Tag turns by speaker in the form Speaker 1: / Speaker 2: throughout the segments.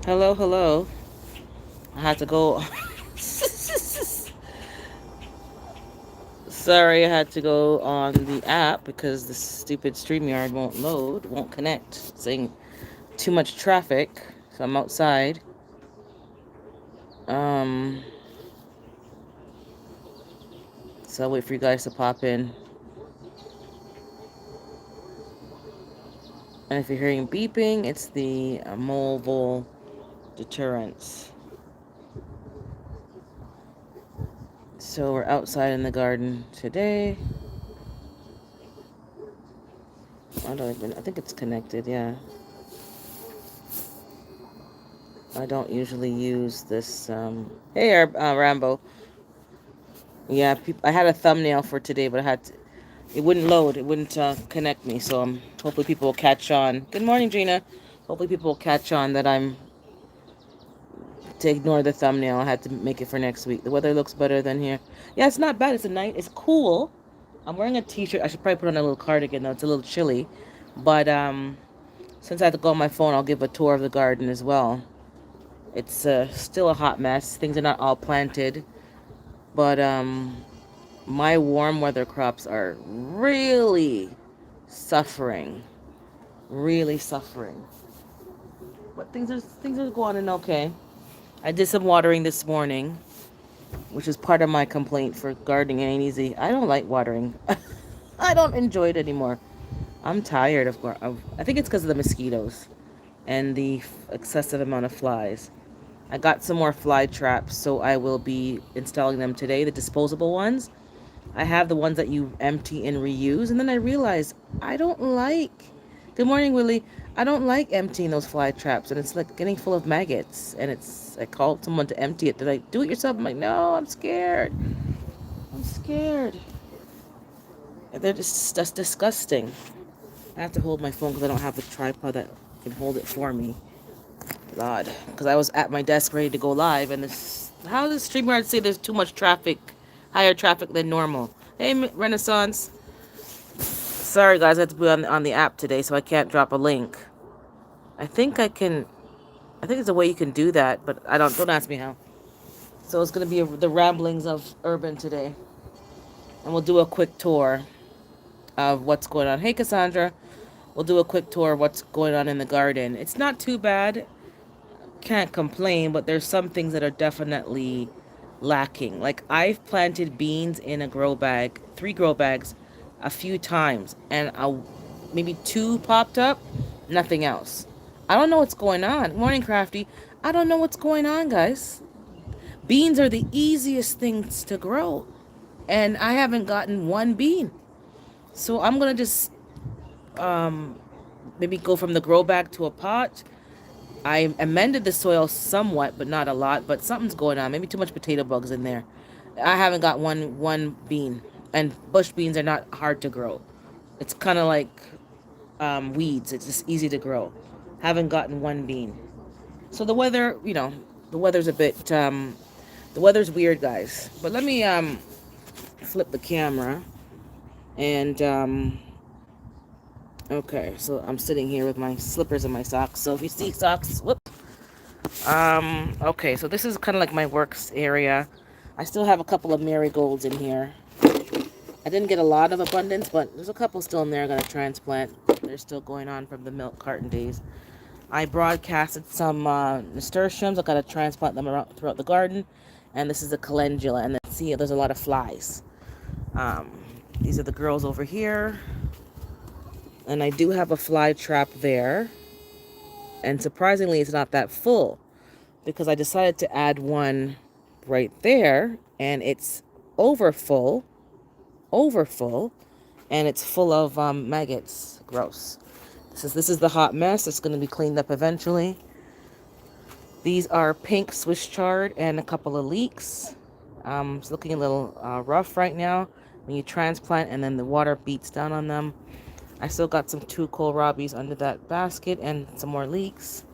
Speaker 1: Hello, hello. I had to go. Sorry, I had to go on the app because the stupid StreamYard won't load, won't connect, saying too much traffic. So I'm outside. Um, so I'll wait for you guys to pop in. And if you're hearing beeping, it's the mobile deterrence. So we're outside in the garden today. I think it's connected, yeah. I don't usually use this. Hey, Rambo. Yeah, I had a thumbnail for today, but it wouldn't load. It wouldn't connect me. So hopefully people will catch on. Good morning, Gina. Hopefully people will catch on that I'm to ignore the thumbnail. I had to make it for next week. The weather looks better than here. Yeah, it's not bad. It's a night. It's cool. I'm wearing a t-shirt. I should probably put on a little cardigan though. It's a little chilly, but since I have to go on my phone, I'll give a tour of the garden as well. It's still a hot mess. Things are not all planted, but my warm weather crops are really suffering, really suffering. But things are going in okay. I did some watering this morning, which is part of my complaint for gardening. It ain't easy. I don't like watering. I don't enjoy it anymore. I'm tired of I think it's because of the mosquitoes and the excessive amount of flies. I got some more fly traps, so I will be installing them today, the disposable ones. I have the ones that you empty and reuse, and then I realized I don't like. Good morning, Willie. I don't like emptying those fly traps, and it's like getting full of maggots. And I called someone to empty it. They're like, "Do it yourself." I'm like, "No, I'm scared. I'm scared." They're just that's disgusting. I have to hold my phone because I don't have a tripod that can hold it for me. God, because I was at my desk ready to go live, and this how does StreamYard say there's too much traffic, higher traffic than normal? Hey, Renaissance. Sorry, guys, I have to be on the app today, so I can't drop a link. I think I can. I think there's a way you can do that, but I don't. Don't ask me how. So it's gonna be the ramblings of urban today, and we'll do a quick tour of what's going on. Hey, Cassandra. We'll do a quick tour of what's going on in the garden. It's not too bad. Can't complain, but there's some things that are definitely lacking. Like I've planted beans in a grow bag, 3 grow bags, a few times, and maybe 2 popped up, nothing else. I don't know what's going on. Morning, Crafty. I don't know what's going on, guys. Beans are the easiest things to grow, and I haven't gotten one bean. So I'm gonna just um, maybe go from the grow bag to a pot. I amended the soil somewhat, but not a lot. But something's going on. Maybe too much potato bugs in there. I haven't got one bean, and bush beans are not hard to grow. It's kind of like weeds. It's just easy to grow. Haven't gotten one bean. So the weather, the weather's a bit. The weather's weird, guys. But let me flip the camera and okay. So I'm sitting here with my slippers and my socks. So if you see socks, whoop. Okay, so this is kind of like my works area. I still have a couple of marigolds in here. I didn't get a lot of abundance, but there's a couple still in there I'm going to transplant. They're still going on from the milk carton days. I broadcasted some nasturtiums. I got to transplant them around, throughout the garden. And this is a calendula. And then see, there's a lot of flies. Um, these are the girls over here. And I do have a fly trap there. And surprisingly, it's not that full, because I decided to add one right there, and it's over full, and it's full of maggots. Gross. This is the hot mess. It's going to be cleaned up eventually. These are pink Swiss chard and a couple of leeks. It's looking a little rough right now when you transplant and then the water beats down on them. I still got some 2 kohlrabis under that basket and some more leeks.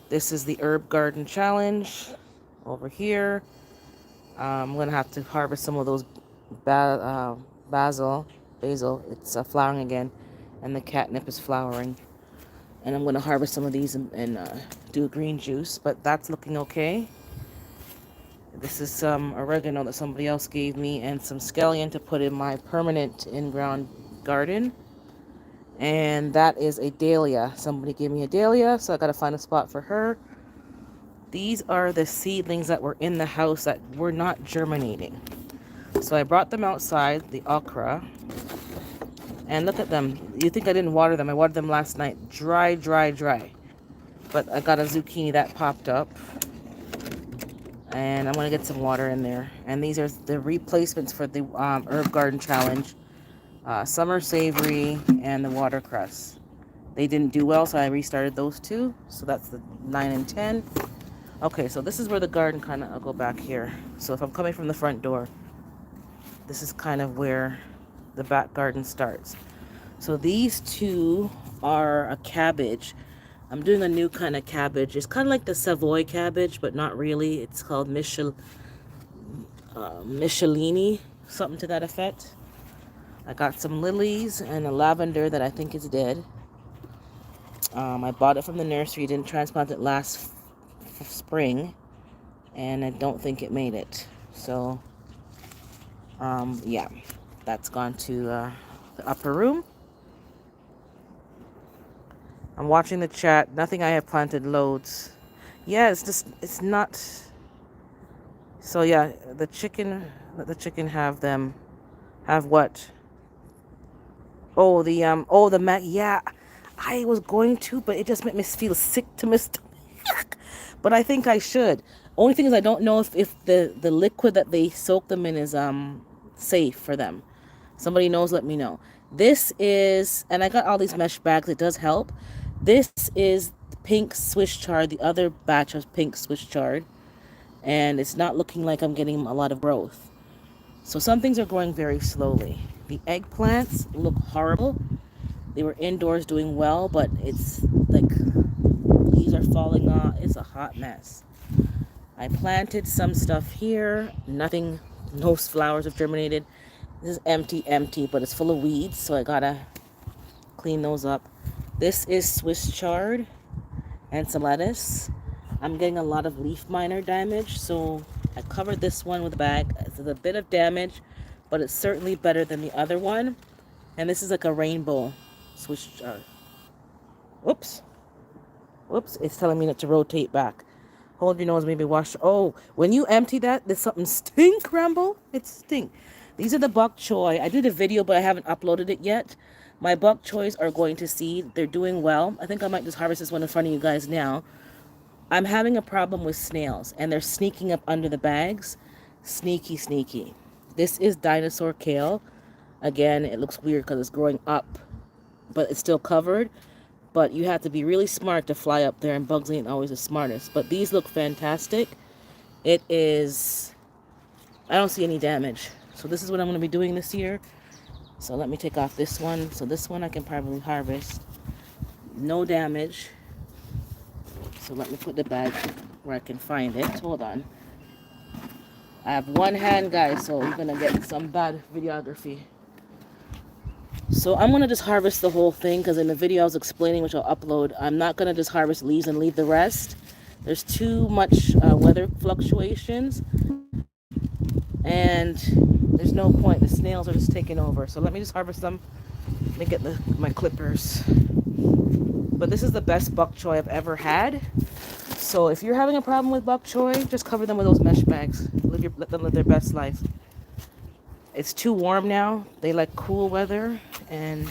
Speaker 1: This is the herb garden challenge over here. I'm going to have to harvest some of those basil. It's flowering again, and the catnip is flowering. And I'm going to harvest some of these and do a green juice, but that's looking okay. This is some oregano that somebody else gave me and some scallion to put in my permanent in-ground garden. And that is a dahlia. Somebody gave me a dahlia, so I got to find a spot for her. These are the seedlings that were in the house that were not germinating. So I brought them outside, the okra, and look at them. You think I didn't water them. I watered them last night. Dry, dry, dry. But I got a zucchini that popped up. And I'm going to get some water in there. And these are the replacements for the Herb Garden Challenge. Summer Savory and the Watercress. They didn't do well, so I restarted those two. So that's the 9 and 10. Okay, so this is where the garden kind of, I'll go back here. So if I'm coming from the front door, this is kind of where the back garden starts. So these two are a cabbage. I'm doing a new kind of cabbage. It's kind of like the Savoy cabbage, but not really. It's called Michelini, something to that effect. I got some lilies and a lavender that I think is dead. I bought it from the nursery. Didn't transplant it last spring, and I don't think it made it. So, yeah, that's gone to the upper room. I'm watching the chat. Nothing I have planted loads. Yeah, it's just, it's not. So yeah, the chicken, let the chicken have them. Have what? Oh, the mac. Yeah, I was going to, but it just made me feel sick to my stomach. But I think I should. Only thing is I don't know if the liquid that they soak them in is safe for them. Somebody knows, let me know. This is, and I got all these mesh bags. It does help. This is pink Swiss chard, the other batch of pink Swiss chard. And it's not looking like I'm getting a lot of growth. So some things are growing very slowly. The eggplants look horrible. They were indoors doing well, but it's like leaves are falling off. It's a hot mess. I planted some stuff here. Nothing, no flowers have germinated. This is empty, but it's full of weeds, so I gotta clean those up. This is Swiss chard and some lettuce. I'm getting a lot of leaf miner damage, so I covered this one with a bag. It's a bit of damage, but it's certainly better than the other one. And this is like a rainbow Swiss chard. Whoops, it's telling me not to rotate back. Hold your nose, maybe wash. Oh, when you empty that, there's something stink, Rambo. It stink. These are the bok choy. I did a video, but I haven't uploaded it yet. My bok choys are going to seed. They're doing well. I think I might just harvest this one in front of you guys now. I'm having a problem with snails, and they're sneaking up under the bags. Sneaky, sneaky. This is dinosaur kale. Again, it looks weird because it's growing up, but it's still covered. But you have to be really smart to fly up there, and bugs ain't always the smartest. But these look fantastic. It is, I don't see any damage. So this is what I'm going to be doing this year. So let me take off this one. So this one I can probably harvest. No damage. So let me put the bag where I can find it. Hold on. I have one hand, guys, so you're going to get some bad videography. So I'm going to just harvest the whole thing because in the video I was explaining, which I'll upload, I'm not going to just harvest leaves and leave the rest. There's too much weather fluctuations, and there's no point. The snails are just taking over. So let me just harvest them. Let me get my clippers. But this is the best bok choy I've ever had. So if you're having a problem with bok choy, just cover them with those mesh bags. Let them live their best life. It's too warm now. They like cool weather, and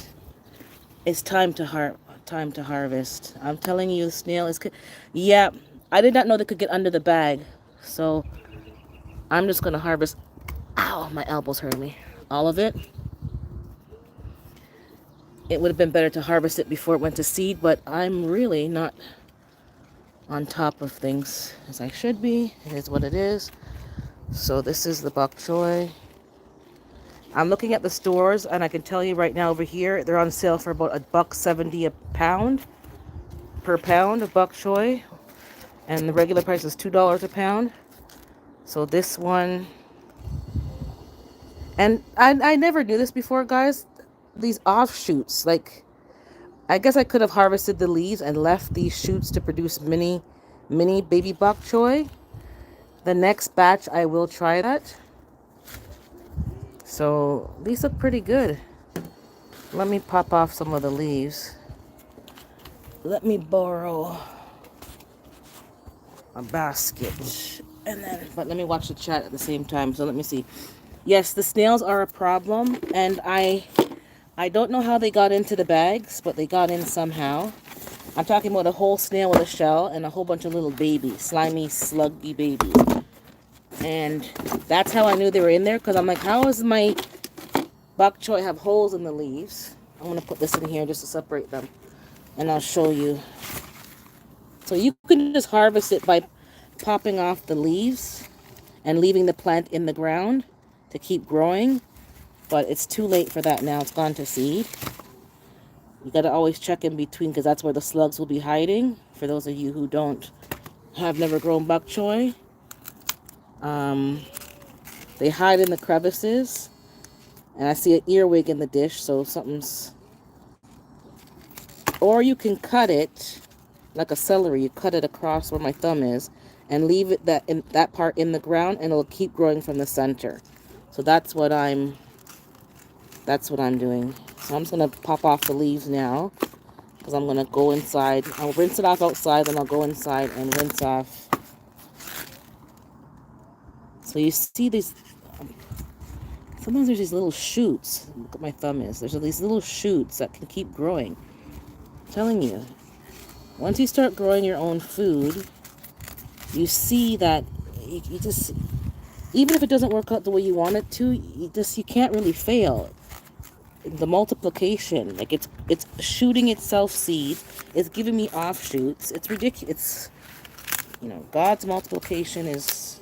Speaker 1: it's time to harvest. I'm telling you, the snail is. Yeah, I did not know they could get under the bag, so I'm just gonna harvest. Ow, my elbows hurt me. All of it. It would have been better to harvest it before it went to seed, but I'm really not on top of things as I should be. It is what it is. So this is the bok choy. I'm looking at the stores, and I can tell you right now over here, they're on sale for about $1.70 a pound, per pound of bok choy, and the regular price is $2 a pound. So this one, and I never knew this before, guys. These offshoots, like I guess I could have harvested the leaves and left these shoots to produce mini baby bok choy. The next batch I will try that. So these look pretty good. Let me pop off some of the leaves. Let me borrow a basket. And then, but let me watch the chat at the same time. So let me see. Yes, the snails are a problem, and I don't know how they got into the bags, but they got in somehow. I'm talking about a whole snail with a shell and a whole bunch of little babies, slimy, sluggy babies. And that's how I knew they were in there, because I'm like, how does my bok choy have holes in the leaves? I'm going to put this in here just to separate them, and I'll show you. So you can just harvest it by popping off the leaves and leaving the plant in the ground to keep growing. But it's too late for that now. It's gone to seed. You got to always check in between, because that's where the slugs will be hiding. For those of you who have never grown bok choy, they hide in the crevices. And I see an earwig in the dish, so something's... Or you can cut it like a celery. You cut it across where my thumb is and leave it that part in the ground, and it'll keep growing from the center. So that's what I'm doing. So I'm just gonna pop off the leaves now, because I'm gonna go inside. I'll rinse it off outside, then I'll go inside and rinse off. So you see these, sometimes there's these little shoots. Look at my thumb is. There's these little shoots that can keep growing. I'm telling you, once you start growing your own food, you see that you just, even if it doesn't work out the way you want it to, you can't really fail. The multiplication, like it's shooting itself seed, it's giving me offshoots. It's ridiculous. God's multiplication is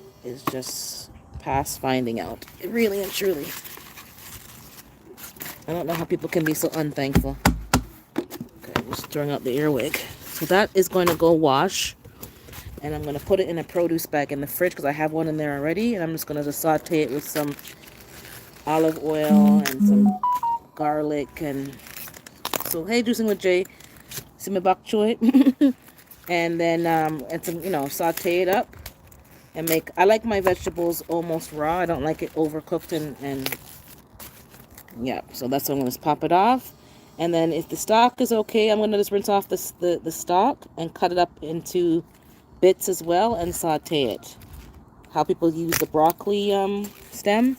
Speaker 1: just past finding out. It really and truly. I don't know how people can be so unthankful. Okay, I'm just throwing out the earwig. So that is going to go wash, and I'm going to put it in a produce bag in the fridge, because I have one in there already, and I'm just going to just saute it with some olive oil and some garlic. And so, hey, juicing with Jay, see my bok choy. And then and some, saute it up and I like my vegetables almost raw. I don't like it overcooked. And yeah, so that's what I'm going to pop it off. And then if the stock is okay, I'm going to just rinse off the stock and cut it up into bits as well and saute it. How people use the broccoli stem,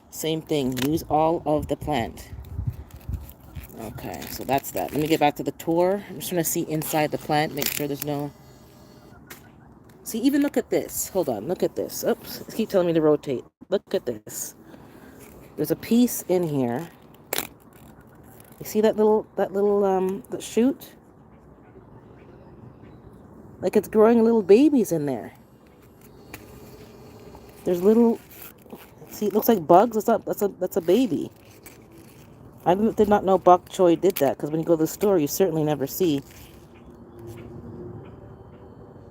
Speaker 1: same thing. Use all of the plant. Okay, so that's that. Let me get back to the tour. I'm just trying to see inside the plant, make sure there's no... See, even look at this. Hold on, look at this. Oops, it's keep telling me to rotate. Look at this. There's a piece in here. You see that little that shoot? Like it's growing little babies in there. There's little... See, it looks like bugs. That's a baby. I did not know bok choy did that, because when you go to the store, you certainly never see.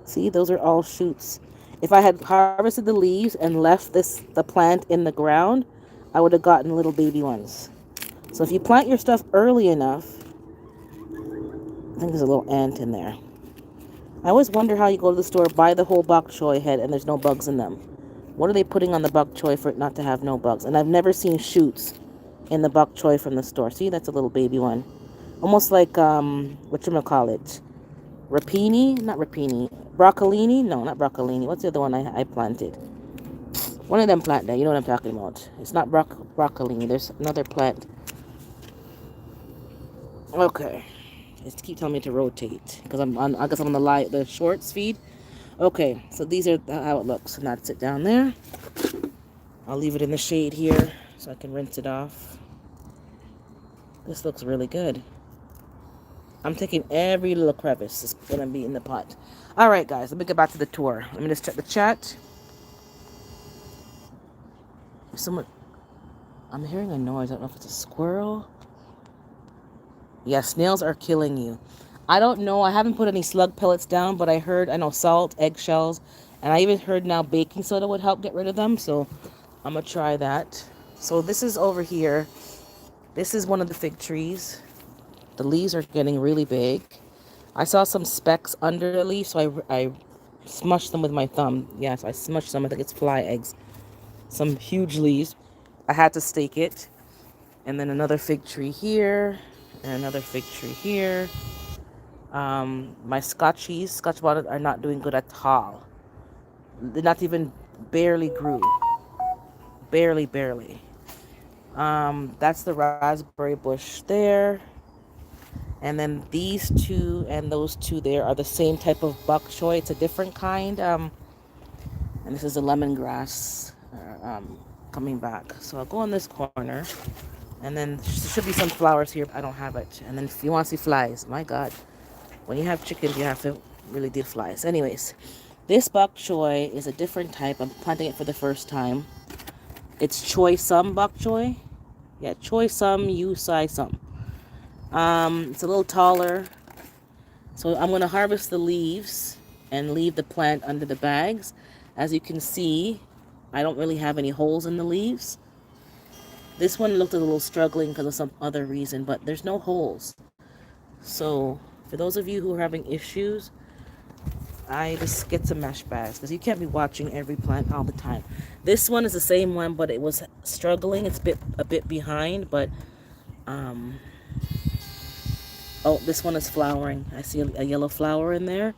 Speaker 1: See, those are all shoots. If I had harvested the leaves and left the plant in the ground, I would have gotten little baby ones. So if you plant your stuff early enough... I think there's a little ant in there. I always wonder how you go to the store, buy the whole bok choy head, and there's no bugs in them. What are they putting on the bok choy for it not to have no bugs? And I've never seen shoots in the bok choy from the store. See, that's a little baby one. Almost like, whatchamacallit? Rapini? Not rapini. Broccolini? No, not broccolini. What's the other one I planted? One of them plant there. You know what I'm talking about. It's not broccolini. There's another plant. Okay. Just keep telling me to rotate, because I guess I'm on the shorts feed. Okay, so these are how it looks. And that's it down there. I'll leave it in the shade here so I can rinse it off. This looks really good. I'm taking every little crevice. It's going to be in the pot. All right, guys. Let me get back to the tour. Let me just check the chat. I'm hearing a noise. I don't know if it's a squirrel. Yeah, snails are killing you. I don't know. I haven't put any slug pellets down, but I know salt, eggshells, and I even heard now baking soda would help get rid of them. So I'm going to try that. So this is over here. This is one of the fig trees. The leaves are getting really big. I saw some specks under the leaf, so I smushed them with my thumb. Yes, I smushed them. I think it's fly eggs. Some huge leaves. I had to stake it. And then another fig tree here, and another fig tree here. My Scotch bonnet are not doing good at all. They're not even barely grew. Barely, barely. That's the raspberry bush there. And then these two and those two there are the same type of bok choy. It's a different kind. And this is the lemongrass coming back. So I'll go in this corner. And then there should be some flowers here. I don't have it. And then if you want to see flies, my God. When you have chickens, you have to really deal flies. Anyways, this bok choy is a different type. I'm planting it for the first time. It's choy sum bok choy. Yeah, choy sum, yu sai sum. It's a little taller. So I'm going to harvest the leaves and leave the plant under the bags. As you can see, I don't really have any holes in the leaves. This one looked a little struggling because of some other reason, but there's no holes. So for those of you who are having issues, I just get some mesh bags because you can't be watching every plant all the time. This one is the same one, but it was struggling. It's a bit behind, but oh, this one is flowering. I see a yellow flower in there.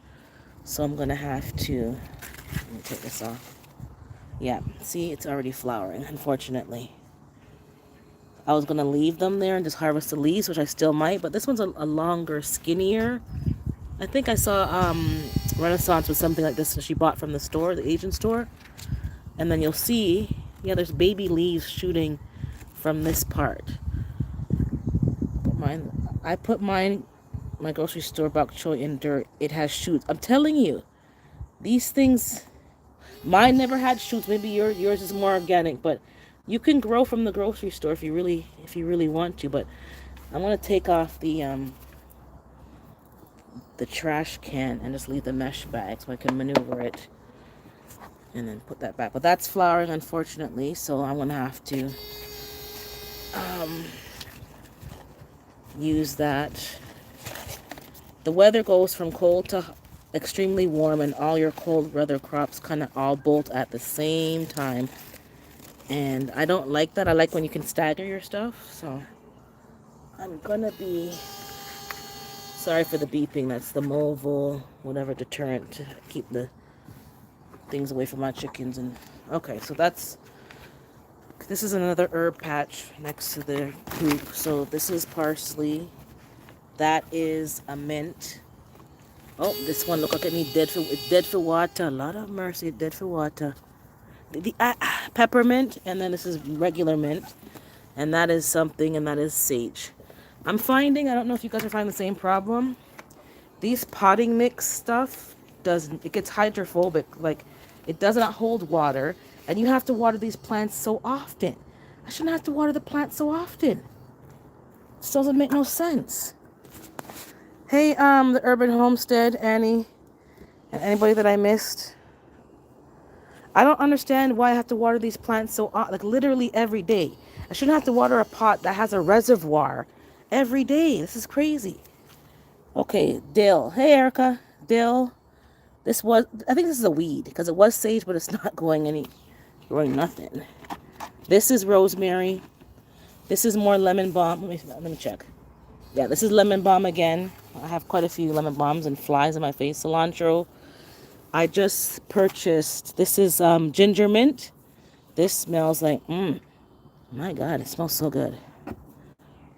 Speaker 1: So I'm going to have to, let me take this off. Yeah, see, it's already flowering, unfortunately. I was going to leave them there and just harvest the leaves, which I still might. But this one's a longer, skinnier. I think I saw Renaissance with something like this that she bought from the store, the Asian store. And then you'll see, yeah, there's baby leaves shooting from this part. I put my grocery store bok choy in dirt. It has shoots. I'm telling you, these things, mine never had shoots. Maybe yours is more organic, but you can grow from the grocery store if you really want to. But I'm gonna take off the trash can and just leave the mesh bag so I can maneuver it and then put that back. But that's flowering, unfortunately, so I'm gonna have to use that. The weather goes from cold to extremely warm, and all your cold weather crops kind of all bolt at the same time. And I don't like that. I like when you can stagger your stuff. So I'm gonna be, sorry for the beeping. That's the Moval, whatever, deterrent to keep the things away from my chickens. And okay, so this is another herb patch next to the coop. So this is parsley. That is a mint. Oh, this one, look at me, dead for water. Lord of mercy, dead for water. The peppermint, and then this is regular mint. And that is something, and that is sage. I'm finding, I don't know if you guys are finding the same problem. These potting mix stuff, it gets hydrophobic. Like, it does not hold water. And you have to water these plants so often. I shouldn't have to water the plants so often. This doesn't make no sense. Hey, the Urban Homestead, Annie, and anybody that I missed. I don't understand why I have to water these plants so like literally every day. I shouldn't have to water a pot that has a reservoir every day. This is crazy. Okay, dill. Hey, Erica, dill. I think this is a weed because it was sage, but it's not growing nothing. This is rosemary. This is more lemon balm. Let me check. Yeah, this is lemon balm again. I have quite a few lemon balms and flies in my face. Cilantro. I just purchased, this is ginger mint. This smells like, my God, it smells so good.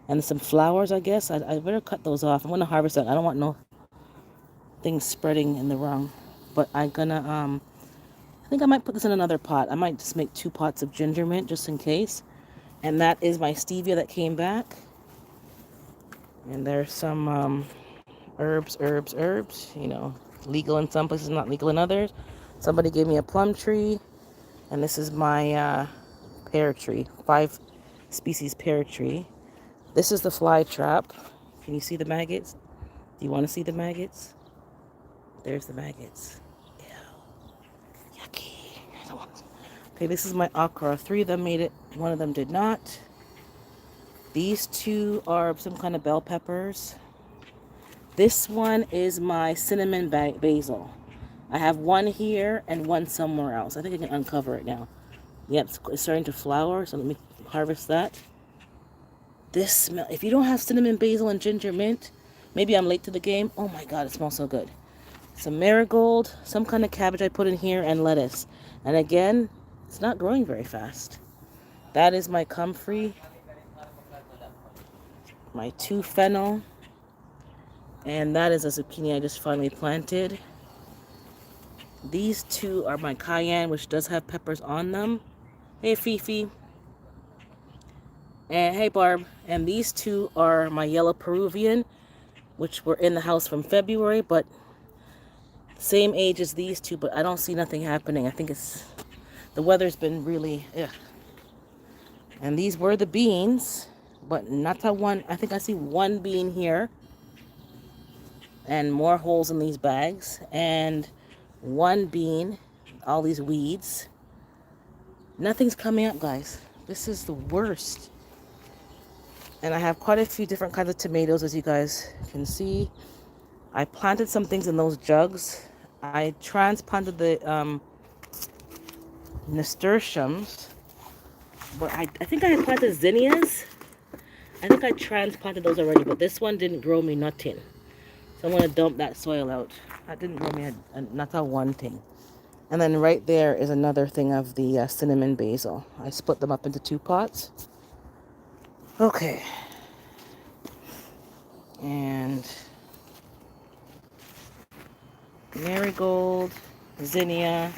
Speaker 1: And some flowers, I guess. I better cut those off. I'm going to harvest that. I don't want no things spreading in the wrong. But I'm going to, I think I might put this in another pot. I might just make 2 pots of ginger mint just in case. And that is my stevia that came back. And there's some herbs, you know, legal in some places, not legal in others. Somebody gave me a plum tree, and this is my pear tree, 5 species pear tree. This is the fly trap. Can you see the maggots? Do you want to see the maggots? There's the maggots. Ew. Yucky. Okay, this is my okra. 3 of them made it, 1 of them did not. These 2 are some kind of bell peppers. This one is my cinnamon basil. I have one here and one somewhere else. I think I can uncover it now. Yep, it's starting to flower, so let me harvest that. This smell, if you don't have cinnamon basil and ginger mint, maybe I'm late to the game. Oh my god, it smells so good. Some marigold, some kind of cabbage I put in here, and lettuce. And again, it's not growing very fast. That is my comfrey, my 2 fennel, and that is a zucchini I just finally planted. These 2 are my cayenne, which does have peppers on them. Hey Fifi, and hey Barb. And these 2 are my yellow Peruvian, which were in the house from February, but same age as these 2, but I don't see nothing happening. I think it's, the weather's been really, ugh. And these were the beans, but not that one. I think I see 1 bean here, and more holes in these bags, and 1 bean, all these weeds. Nothing's coming up, guys. This is the worst. And I have quite a few different kinds of tomatoes, as you guys can see. I planted some things in those jugs. I transplanted the nasturtiums, but I think I had planted zinnias. I think I transplanted those already, but this one didn't grow me nothing. So I'm going to dump that soil out. That didn't grow me not a one thing. And then right there is another thing of the cinnamon basil. I split them up into 2 pots. Okay. And marigold, zinnia.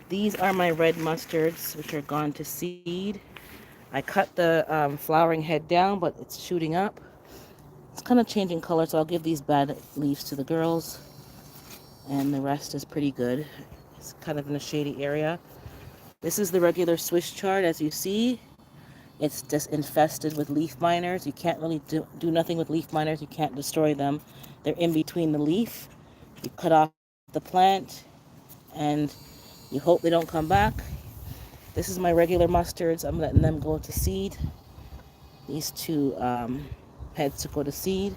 Speaker 1: These are my red mustards, which are gone to seed. I cut the flowering head down, but it's shooting up. It's kind of changing color, so I'll give these bad leaves to the girls. And the rest is pretty good. It's kind of in a shady area. This is the regular Swiss chard, as you see. It's just infested with leaf miners. You can't really do nothing with leaf miners. You can't destroy them. They're in between the leaf. You cut off the plant, and you hope they don't come back. This is my regular mustards. I'm letting them go to seed. These 2 heads to go to seed.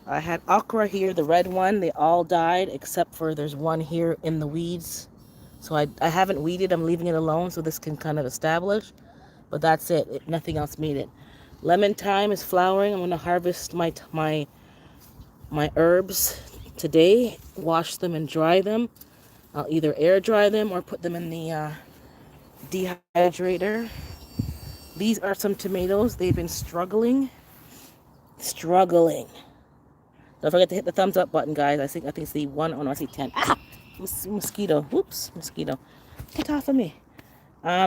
Speaker 1: I had okra here, the red one. They all died except for there's one here in the weeds. So I haven't weeded. I'm leaving it alone so this can kind of establish. But that's it. Nothing else made it. Lemon thyme is flowering. I'm going to harvest my herbs today. Wash them and dry them. I'll either air dry them or put them in the dehydrator. These are some tomatoes. They've been struggling. Don't forget to hit the thumbs up button, guys. I think it's the 1. Oh no, I see 10. Ah, mosquito. Whoops, mosquito. Get off of me.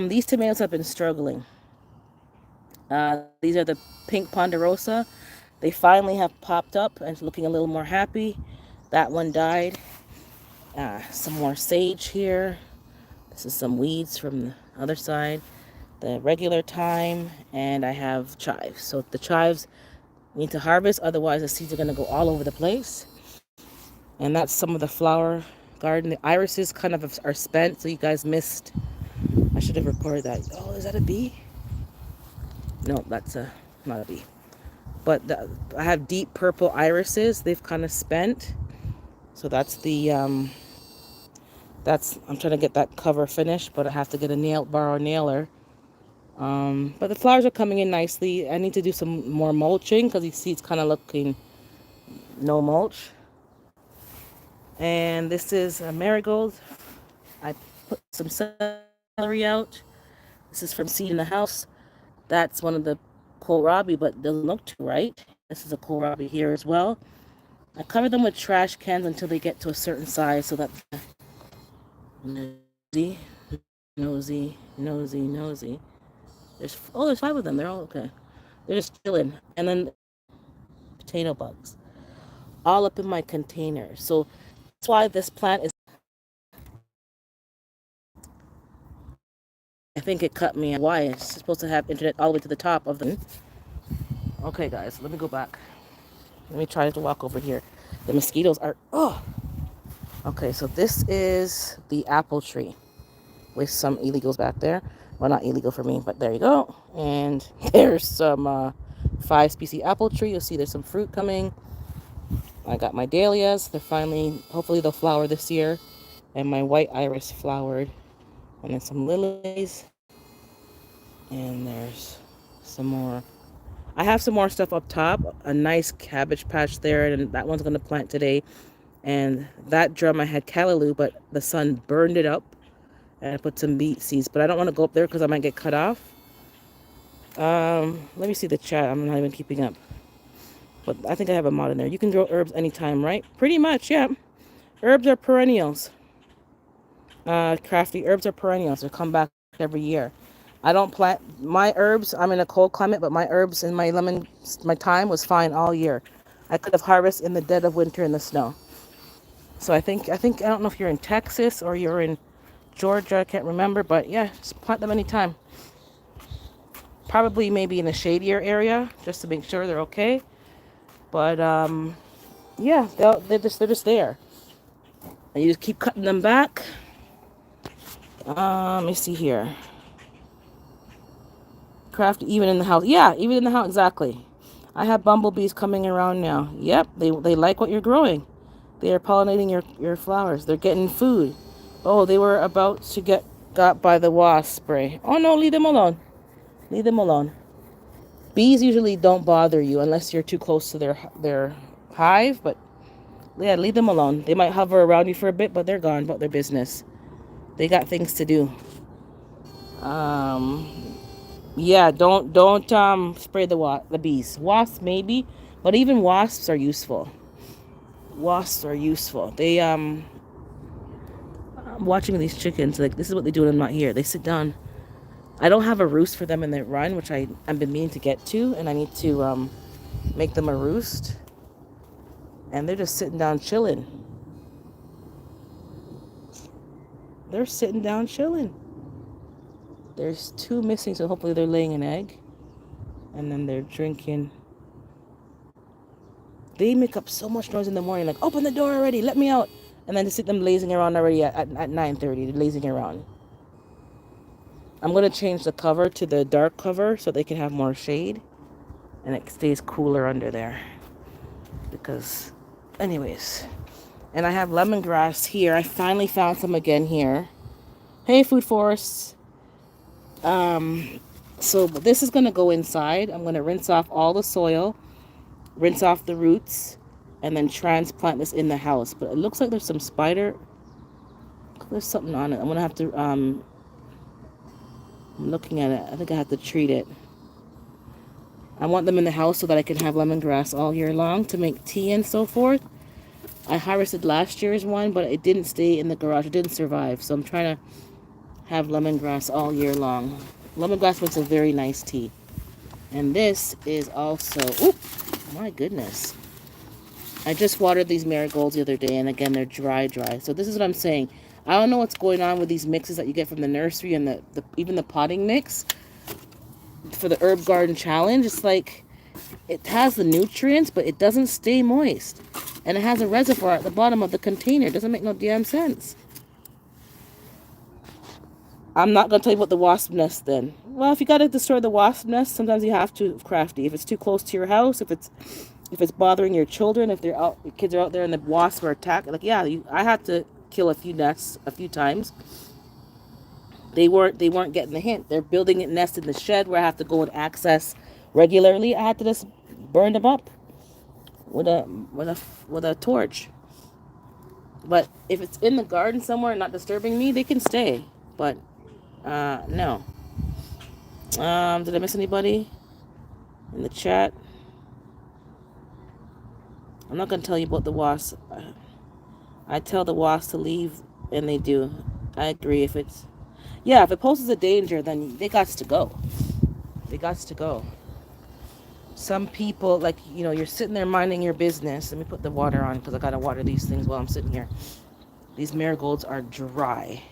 Speaker 1: These tomatoes have been struggling. These are the pink ponderosa. They finally have popped up and looking a little more happy. That one died. Some more sage here. This is some weeds from the other side. The regular thyme, and I have chives. So the chives need to harvest, otherwise the seeds are going to go all over the place. And that's some of the flower garden. The irises kind of are spent, so you guys missed. I should have recorded that. Oh, is that a bee? No, that's not a bee. But I have deep purple irises. They've kind of spent. So that's the I'm trying to get that cover finished, but I have to get borrow a nailer. But the flowers are coming in nicely. I need to do some more mulching because you see it's kind of looking no mulch. And this is a marigold. I put some celery out. This is from seed in the house. That's one of the kohlrabi, but it doesn't look too right. This is a kohlrabi here as well. I cover them with trash cans until they get to a certain size so that nosy. There's 5 of them. They're all okay. They're just chilling. And then potato bugs all up in my container. So that's why this plant is, I think it cut me. Why? It's supposed to have internet all the way to the top of the... Okay, guys, let me go back. Let me try to walk over here. The mosquitoes are... Oh! Okay, so this is the apple tree with some illegals back there. Well, not illegal for me, but there you go. And there's some 5-species apple tree. You'll see there's some fruit coming. I got my dahlias. They're finally, hopefully they'll flower this year. And my white iris flowered. And then some lilies. And there's some more. I have some more stuff up top. A nice cabbage patch there. And that one's going to plant today. And that drum I had callaloo, but the sun burned it up. And I put some beet seeds. But I don't want to go up there because I might get cut off. Let me see the chat. I'm not even keeping up. But I think I have a mod in there. You can grow herbs anytime, right? Pretty much, yeah. Herbs are perennials. Crafty herbs are perennials. They come back every year. I don't plant my herbs. I'm in a cold climate, but my herbs and my thyme was fine all year. I could have harvested in the dead of winter in the snow. So I don't know if you're in Texas or you're in Georgia. I can't remember, but yeah, just plant them anytime. Probably maybe in a shadier area just to make sure they're okay. But yeah, they're just there. And you just keep cutting them back. Let me see here. Craft even in the house. Yeah, even in the house, exactly. I have bumblebees coming around now. Yep, they like what you're growing. They are pollinating your flowers. They're getting food. Oh, they were about to get got by the wasp spray. Oh no, leave them alone. Leave them alone. Bees usually don't bother you unless you're too close to their hive, but yeah, leave them alone. They might hover around you for a bit, but they're gone about their business. They got things to do. Yeah, don't spray the bees. Wasps maybe, but even wasps are useful. Wasps are useful. I'm watching these chickens. Like this is what they do when I'm not here. They sit down. I don't have a roost for them in their run, which I've been meaning to get to, and I need to make them a roost. And they're just sitting down chilling. They're sitting down chilling. There's 2 missing, so hopefully they're laying an egg. And then they're drinking. They make up so much noise in the morning, like, open the door already, let me out. And then to see them lazing around already at 9:30, they're lazing around. I'm going to change the cover to the dark cover so they can have more shade. And it stays cooler under there. Because, anyways. And I have lemongrass here. I finally found some again here. Hey, Food Forests. So this is going to go inside. I'm going to rinse off all the soil, rinse off the roots, and then transplant this in the house. But it looks like there's some spider. There's something on it. I'm going to have to, I'm looking at it. I think I have to treat it. I want them in the house so that I can have lemongrass all year long to make tea and so forth. I harvested last year's one, but it didn't stay in the garage. It didn't survive. So I'm trying to have lemongrass all year long. Lemongrass makes a very nice tea. And this is also, oh my goodness. I just watered these marigolds the other day, and again, they're dry. So this is what I'm saying. I don't know what's going on with these mixes that you get from the nursery and even the potting mix for the herb garden challenge. It's like it has the nutrients, but it doesn't stay moist. And it has a reservoir at the bottom of the container. It doesn't make no damn sense. I'm not going to tell you about the wasp nest then. Well, if you got to destroy the wasp nest, sometimes you have to, Crafty. If it's too close to your house, if it's bothering your children, if your kids are out there and the wasps are attacking, like yeah, I had to kill a few nests a few times. They weren't getting the hint. They're building a nest in the shed where I have to go and access regularly. I had to just burn them up with a torch. But if it's in the garden somewhere, not disturbing me, they can stay. But no. Did I miss anybody in the chat? I'm not gonna tell you about the wasps. I tell the wasps to leave, and they do. I agree. If it poses a danger, then they got to go. They got to go. Some people, like, you're sitting there minding your business. Let me put the water on because I gotta water these things while I'm sitting here. These marigolds are dry.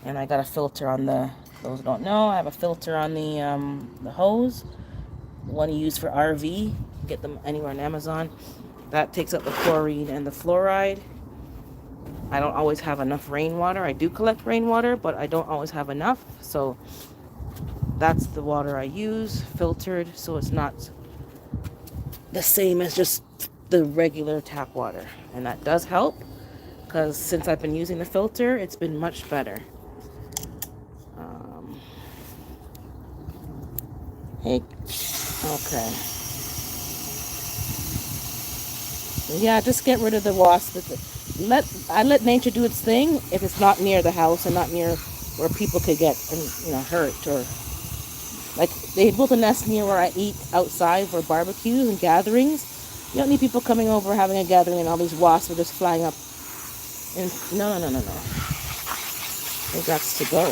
Speaker 1: And I got a filter on those who don't know, I have a filter on the hose. The one you use for RV. Get them anywhere on Amazon. That takes up the chlorine and the fluoride. I don't always have enough rainwater. I do collect rainwater, but I don't always have enough. So that's the water I use, filtered, so it's not the same as just the regular tap water. And that does help because since I've been using the filter, it's been much better. Um, hey, okay. Yeah, just get rid of the wasp. I let nature do its thing if it's not near the house and not near where people could get hurt, or like they built a nest near where I eat outside for barbecues and gatherings. You don't need people coming over having a gathering and all these wasps are just flying up. And no. It got to go.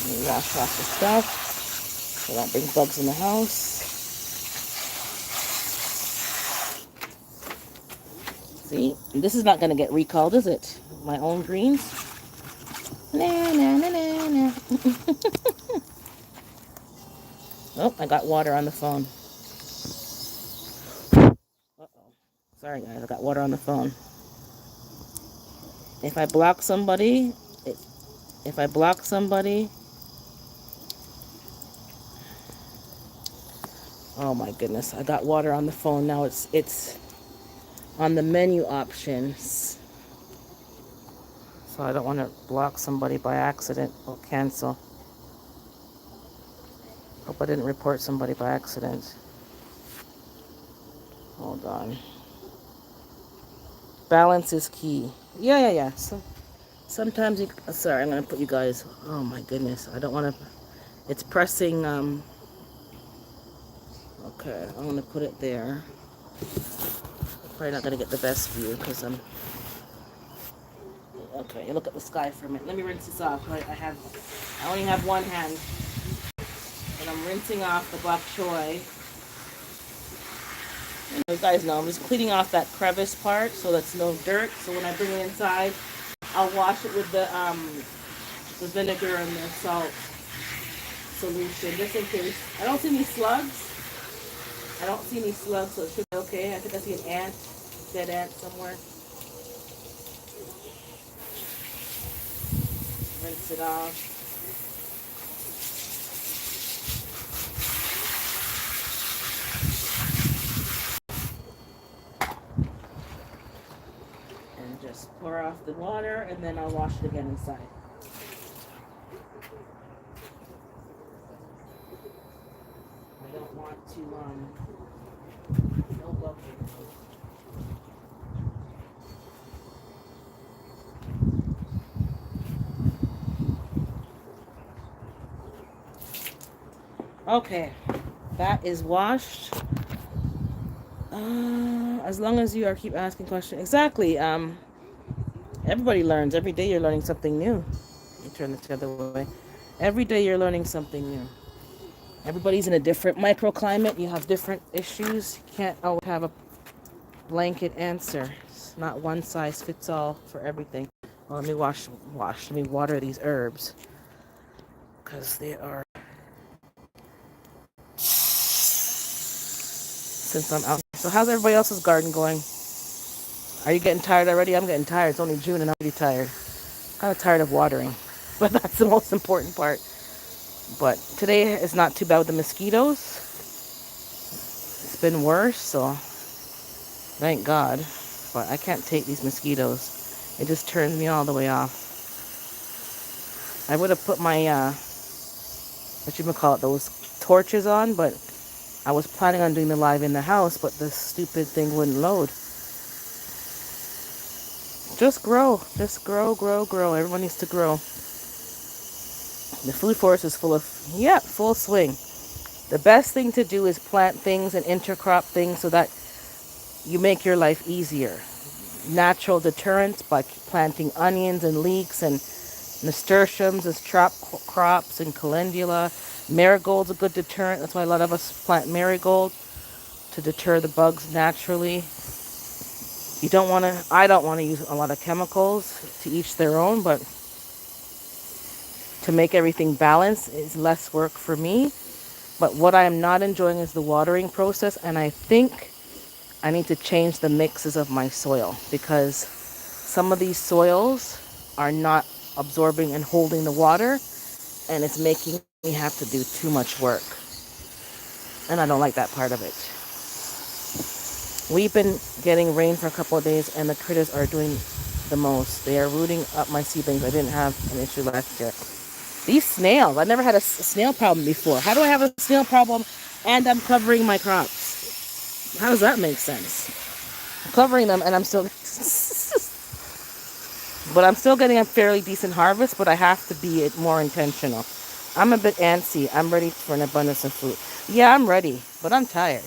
Speaker 1: You wash off the stuff so don't bring bugs in the house. See, this is not going to get recalled, is it? My own greens. Nah. Oh, I got water on the phone. Uh-oh. Sorry, guys, I got water on the phone. If I block somebody, if I block somebody, oh my goodness, I got water on the phone. Now it's on the menu options. So I don't want to block somebody by accident or cancel. Hope I didn't report somebody by accident. Hold on. Balance is key. Yeah. So sometimes you. Sorry, I'm gonna put you guys. Oh my goodness, I don't want to. It's pressing. Okay, I'm gonna put it there. Probably not gonna get the best view because I'm. Okay, you look at the sky for a minute. Let me rinse this off. Right, I only have one hand, and I'm rinsing off the bok choy. And you guys know I'm just cleaning off that crevice part so that's no dirt. So when I bring it inside, I'll wash it with the vinegar and the salt solution just in case. I don't see any slugs. So it should be okay. I think I see an ant, dead ant somewhere. Rinse it off. And just pour off the water, and then I'll wash it again inside. I don't want to, no bug. Okay, that is washed. As long as you are keep asking questions. Exactly. Everybody learns. Every day you're learning something new. Let me turn it the other way. Every day you're learning something new. Everybody's in a different microclimate. You have different issues. You can't always have a blanket answer. It's not one size fits all for everything. Well, let me Let me water these herbs because they are. Since I'm out. So how's everybody else's garden going? Are you getting tired already? I'm getting tired. It's only June and I'm pretty tired. Kind of tired of watering, but that's the most important part. But today is not too bad with the mosquitoes. It's been worse, so thank God. But I can't take these mosquitoes. It just turns me all the way off. I would have put my, those torches on, but I was planning on doing the live in the house, but the stupid thing wouldn't load. Just grow. Just grow. Everyone needs to grow. The food forest is full swing. The best thing to do is plant things and intercrop things so that you make your life easier. Natural deterrents by planting onions and leeks and nasturtiums as trap crops and calendula. Marigold's a good deterrent. That's why a lot of us plant marigold to deter the bugs naturally. I don't want to use a lot of chemicals, to each their own, but to make everything balanced is less work for me. But what I am not enjoying is the watering process, and I think I need to change the mixes of my soil because some of these soils are not absorbing and holding the water, and it's making me have to do too much work. And I don't like that part of it. We've been getting rain for a couple of days, and the critters are doing the most. They are rooting up my seedlings. I didn't have an issue last year. These snails, I never had a snail problem before. How do I have a snail problem and I'm covering my crops? How does that make sense? I'm covering them and I'm still, but I'm still getting a fairly decent harvest, but I have to be more intentional. I'm a bit antsy. I'm ready for an abundance of food. Yeah, I'm ready, but I'm tired.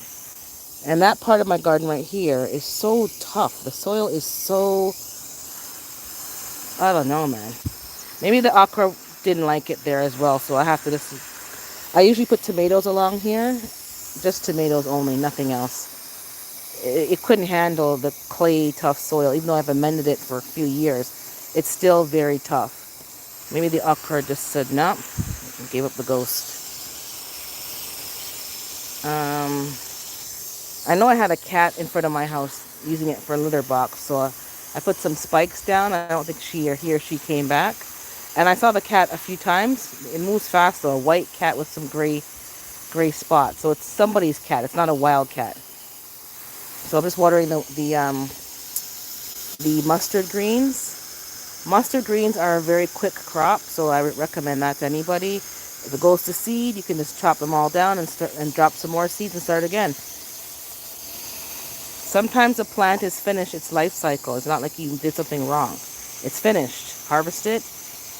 Speaker 1: And that part of my garden right here is so tough. The soil is so, I don't know, man. Maybe the okra didn't like it there as well, so I have to just, I usually put tomatoes along here, just tomatoes only, nothing else. It couldn't handle the clay, tough soil, even though I've amended it for a few years. It's still very tough. Maybe the okra just said no, and gave up the ghost. I know I had a cat in front of my house using it for a litter box, so I put some spikes down. I don't think he or she came back. And I saw the cat a few times. It moves fast though. A white cat with some gray spots. So it's somebody's cat. It's not a wild cat. So I'm just watering the mustard greens. Mustard greens are a very quick crop, so I would recommend that to anybody. If it goes to seed, you can just chop them all down and drop some more seeds and start again. Sometimes a plant is finished its life cycle. It's not like you did something wrong. It's finished. Harvest it,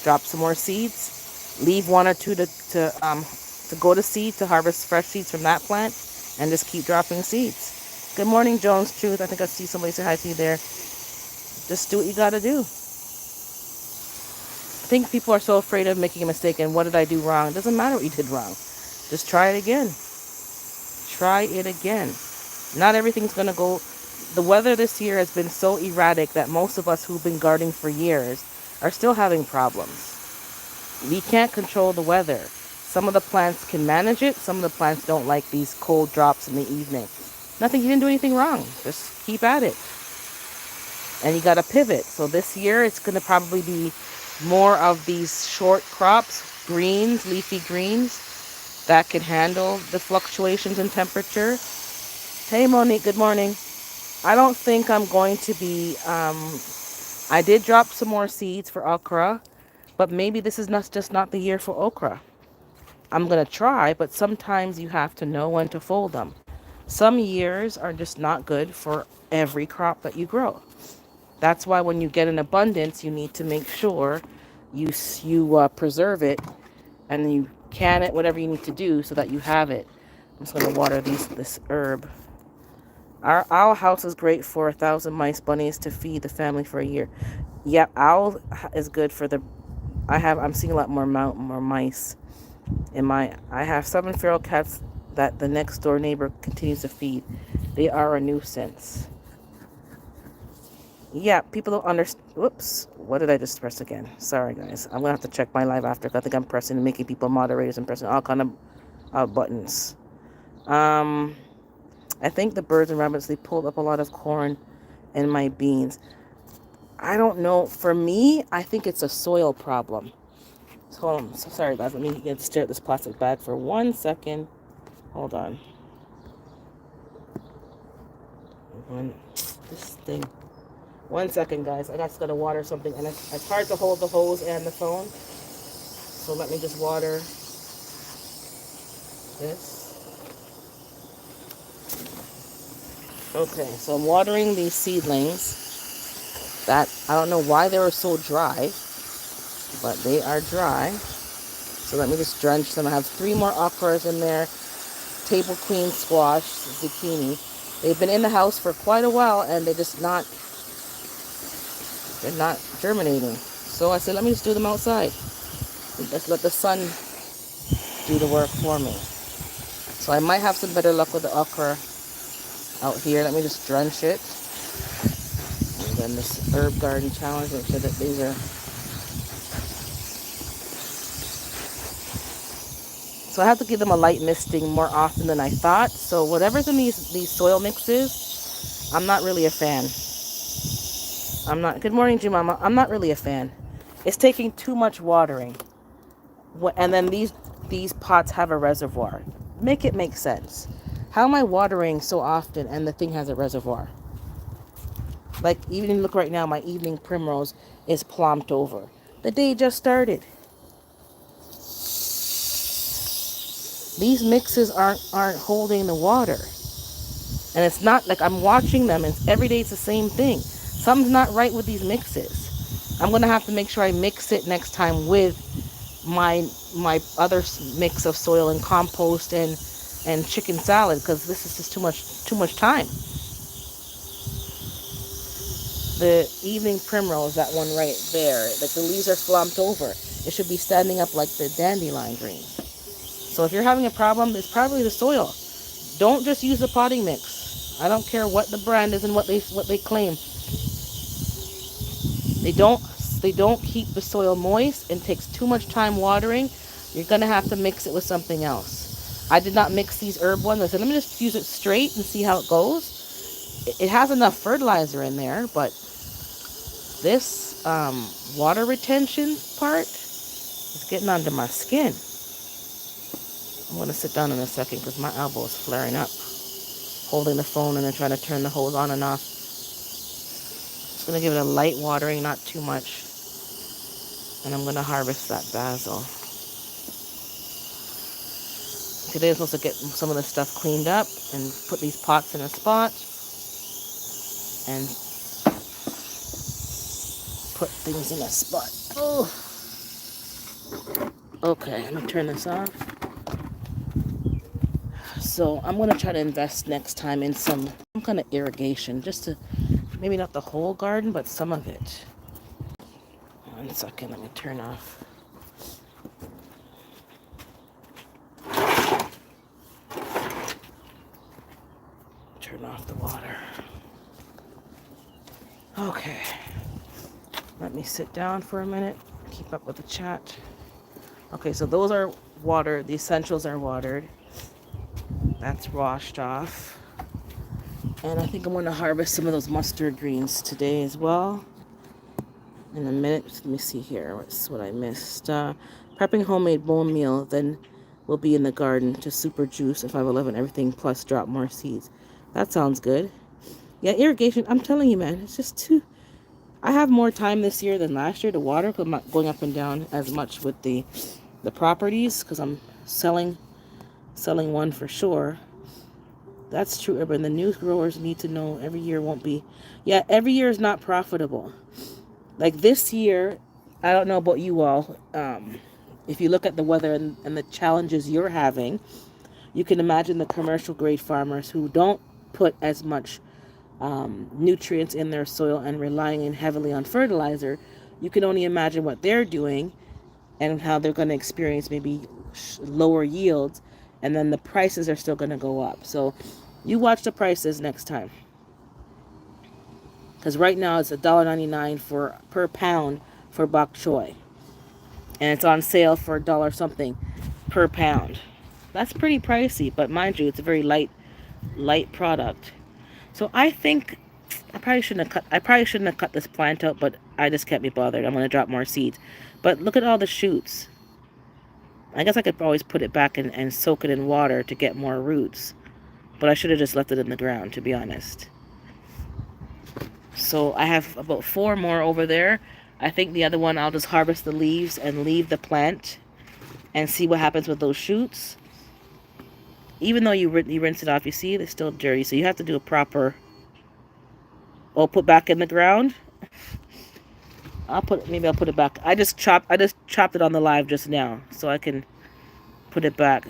Speaker 1: drop some more seeds, leave one or two to go to seed to harvest fresh seeds from that plant, and just keep dropping seeds. Good morning, Jones Truth. I think I see somebody say hi to you there. Just do what you gotta do. I think people are so afraid of making a mistake and what did I do wrong? It doesn't matter what you did wrong. Just try it again. Try it again. Not everything's gonna go. The weather this year has been so erratic that most of us who've been gardening for years are still having problems. We can't control the weather. Some of the plants can manage it. Some of the plants don't like these cold drops in the evening. Nothing, you didn't do anything wrong. Just keep at it. And you got to pivot. So this year it's going to probably be more of these short crops, greens, leafy greens, that can handle the fluctuations in temperature. Hey Monique, good morning. I don't think I'm going to be, I did drop some more seeds for okra, but maybe this is just not the year for okra. I'm going to try, but sometimes you have to know when to fold them. Some years are just not good for every crop that you grow. That's why when you get an abundance, you need to make sure you preserve it and you can it, whatever you need to do so that you have it. I'm just going to water this herb. Our owl house is great for 1,000 mice bunnies to feed the family for a year. Yeah, owl is good for the. I'm seeing a lot more mice in my. I have 7 feral cats that the next door neighbor continues to feed. They are a nuisance. Yeah, people don't understand. Whoops, what did I just press again? Sorry guys, I'm gonna have to check my live after. I think I'm pressing and making people moderators and pressing all kind of buttons. I think the birds and rabbits, they pulled up a lot of corn and my beans. I don't know. For me, I think it's a soil problem. So hold on. So sorry guys, let me stare at this plastic bag for 1 second. Hold on. This thing. 1 second guys, I just gotta water something and it's hard to hold the hose and the phone. So let me just water this. Okay, so I'm watering these seedlings that I don't know why they were so dry, but they are dry. So let me just drench them. I have 3 more okras in there, table queen squash, zucchini. They've been in the house for quite a while and they're not germinating. So I said, let me just do them outside. Let's let the sun do the work for me. So I might have some better luck with the okra out here. Let me just drench it. And then this herb garden challenge, make sure that these are. So I have to give them a light misting more often than I thought. So whatever's in these soil mixes, I'm not really a fan. Good morning, Jumama. I'm not really a fan. It's taking too much watering. And then these pots have a reservoir. Make it make sense. How am I watering so often and the thing has a reservoir? Like, even look right now, my evening primrose is plomped over. The day just started. These mixes aren't holding the water. And it's not like I'm watching them and every day it's the same thing. Something's not right with these mixes. I'm gonna have to make sure I mix it next time with my other mix of soil and compost and chicken salad, because this is just too much time. The evening primrose, that one right there, like the leaves are slumped over. It should be standing up like the dandelion green. So if you're having a problem, it's probably the soil. Don't just use the potting mix. I don't care what the brand is and what they claim. They don't they don't keep the soil moist and takes too much time watering. You're gonna have to mix it with something else. I did not mix these herb ones. I said, let me just use it straight and see how it goes. It has enough fertilizer in there, but this water retention part is getting under my skin. I'm gonna sit down in a second because my elbow is flaring up. Holding the phone and then trying to turn the hose on and off. Just gonna give it a light watering, not too much. And I'm gonna harvest that basil. Today I'm supposed to get some of this stuff cleaned up and put these pots in a spot and put things in a spot. Oh, okay, let me turn this off. So I'm gonna try to invest next time in some kind of irrigation, just to, maybe not the whole garden, but some of it. 1 second, let me turn off. Turn off the water. Okay. Let me sit down for a minute, keep up with the chat. Okay, so those are watered. The essentials are watered. That's washed off. And I think I'm going to harvest some of those mustard greens today as well. In a minute. Let me see here. What's what I missed? Prepping homemade bone meal, then we'll be in the garden to super juice at 511 everything plus drop more seeds. That sounds good. Yeah, irrigation. I'm telling you, man, it's just too. I have more time this year than last year to water because I'm not going up and down as much with the properties because I'm selling one for sure. That's true, Urban. The new growers need to know every year won't be. Yeah, every year is not profitable. Like this year, I don't know about you all. If you look at the weather and the challenges you're having, you can imagine the commercial grade farmers who don't put as much nutrients in their soil and relying heavily on fertilizer. You can only imagine what they're doing and how they're going to experience maybe lower yields, and then the prices are still going to go up. So you watch the prices next time, because right now it's $1.99 per pound for bok choy, and it's on sale for $1 something per pound. That's pretty pricey, but mind you, it's a very light product. So I think I probably shouldn't have cut this plant out, but I just can't be bothered. I'm going to drop more seeds. But look at all the shoots. I guess I could always put it back and soak it in water to get more roots. But I should have just left it in the ground, to be honest. So I have about 4 more over there. I think the other one I'll just harvest the leaves and leave the plant and see what happens with those shoots. Even though you rinse it off, you see it's still dirty. So you have to do a proper... Oh, put back in the ground. Maybe I'll put it back. I just chopped it on the live just now, so I can put it back.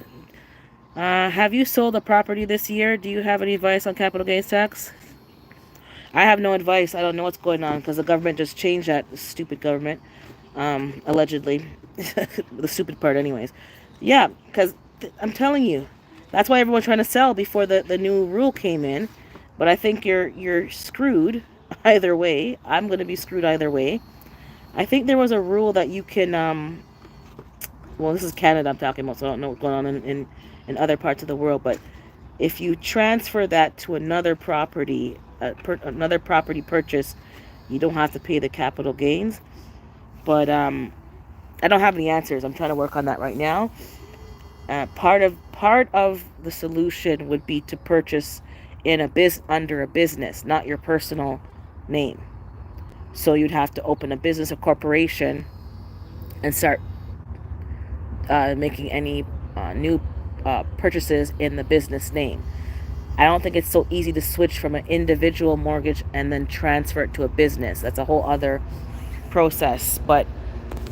Speaker 1: Have you sold a property this year? Do you have any advice on capital gains tax? I have no advice. I don't know what's going on because the government just changed that. Stupid government, allegedly. The stupid part, anyways. Yeah, because I'm telling you, that's why everyone's trying to sell before the new rule came in. But I think you're screwed either way. I'm going to be screwed either way. I think there was a rule that you can, well, this is Canada I'm talking about, so I don't know what's going on in other parts of the world, but if you transfer that to another property, another property purchase, you don't have to pay the capital gains. But I don't have any answers. I'm trying to work on that right now. Part of the solution would be to purchase in under a business, not your personal name. So you'd have to open a business, a corporation, and start making any new purchases in the business name. I don't think it's so easy to switch from an individual mortgage and then transfer it to a business. That's a whole other process, but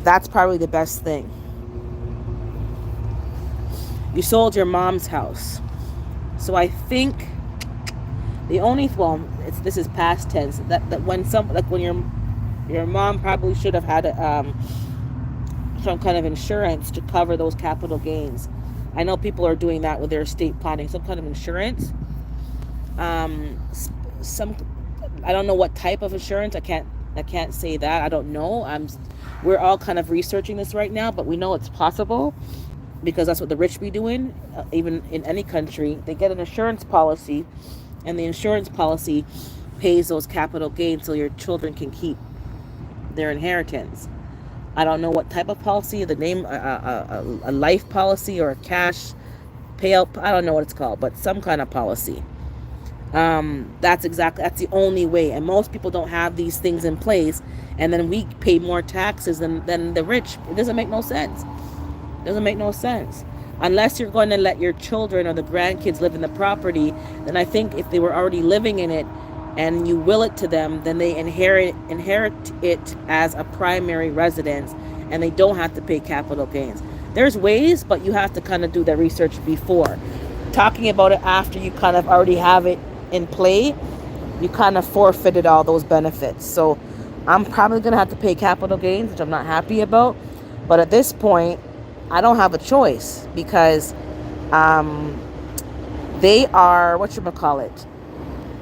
Speaker 1: that's probably the best thing. You sold your mom's house. So I think the only this is past tense, that when when your mom probably should have had some kind of insurance to cover those capital gains. I know people are doing that with their estate planning, some kind of insurance. Some I don't know what type of insurance. I can't say that. I don't know. We're all kind of researching this right now, but we know it's possible because that's what the rich be doing. Even in any country, they get an insurance policy, and the insurance policy pays those capital gains so your children can keep their inheritance. I don't know what type of policy, the name, a life policy or a cash payout. I don't know what it's called, but some kind of policy. That's the only way. And most people don't have these things in place, and then we pay more taxes than the rich. It doesn't make no sense. Doesn't make no sense. Unless you're going to let your children or the grandkids live in the property, then I think if they were already living in it and you will it to them, then they inherit it as a primary residence, and they don't have to pay capital gains. There's ways, but you have to kind of do the research before. Talking about it after you kind of already have it in play, you kind of forfeited all those benefits. So I'm probably going to have to pay capital gains, which I'm not happy about. But at this point, I don't have a choice because they are, whatchamacallit,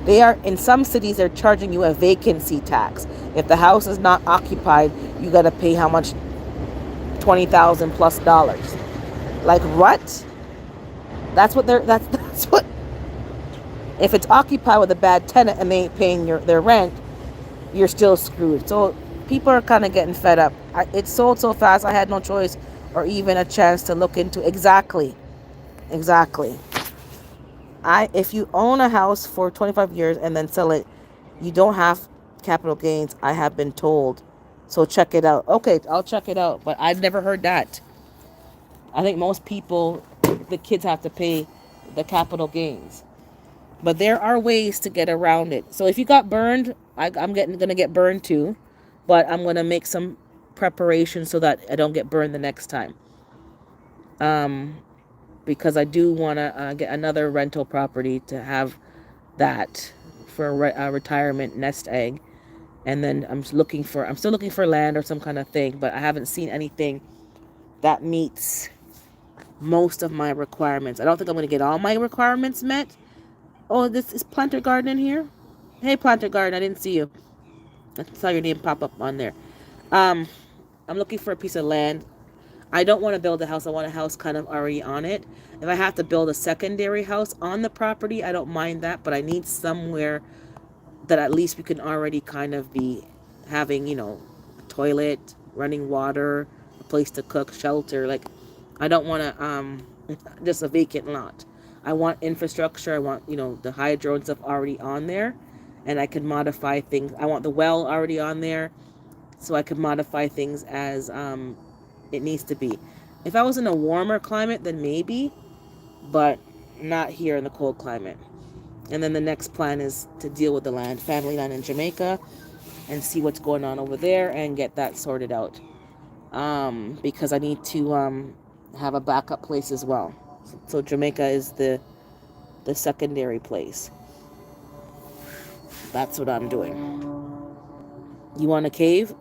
Speaker 1: they are, in some cities, they're charging you a vacancy tax. If the house is not occupied, you got to pay how much? $20,000 plus dollars. Like what? That's what, if it's occupied with a bad tenant and they ain't paying their rent, you're still screwed. So people are kind of getting fed up. It sold so fast, I had no choice or even a chance to look into exactly. If you own a house for 25 years and then sell it, you don't have capital gains, I have been told. So check it out. Okay, I'll check it out, but I've never heard that. I think most people, the kids have to pay the capital gains. But there are ways to get around it. So if you got burned, I'm gonna get burned too, but I'm gonna make some preparation so that I don't get burned the next time. Because I do want to get another rental property to have that for a retirement nest egg. And then I'm still looking for land or some kind of thing, but I haven't seen anything that meets most of my requirements. I don't think I'm going to get all my requirements met. Oh, this is Planter Garden in here. Hey, Planter Garden, I didn't see you. I saw your name pop up on there. I'm looking for a piece of land. I don't want to build a house. I want a house kind of already on it. If I have to build a secondary house on the property, I don't mind that, but I need somewhere that at least we can already kind of be having, a toilet, running water, a place to cook, shelter. Like, I don't want to just a vacant lot. I want infrastructure. I want, the hydro and stuff already on there, and I can modify things. I want the well already on there, so I can modify things as it needs to be. If I was in a warmer climate, then maybe, but not here in the cold climate. And then the next plan is to deal with the family land in Jamaica, and see what's going on over there and get that sorted out. Because I need to have a backup place as well. So Jamaica is the secondary place. That's what I'm doing. You want a cave?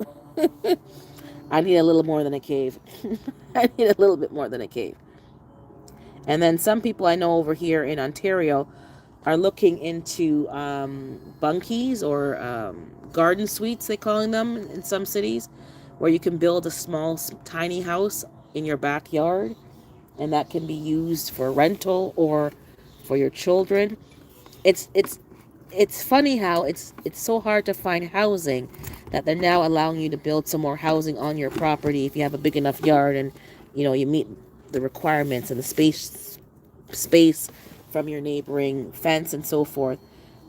Speaker 1: I need a little more than a cave. I need a little bit more than a cave. And then some people I know over here in Ontario are looking into bunkies or garden suites, they calling them in some cities, where you can build a small, tiny house in your backyard, and that can be used for rental or for your children. It's it's funny how it's so hard to find housing that they're now allowing you to build some more housing on your property if you have a big enough yard and you meet the requirements and the space from your neighboring fence and so forth.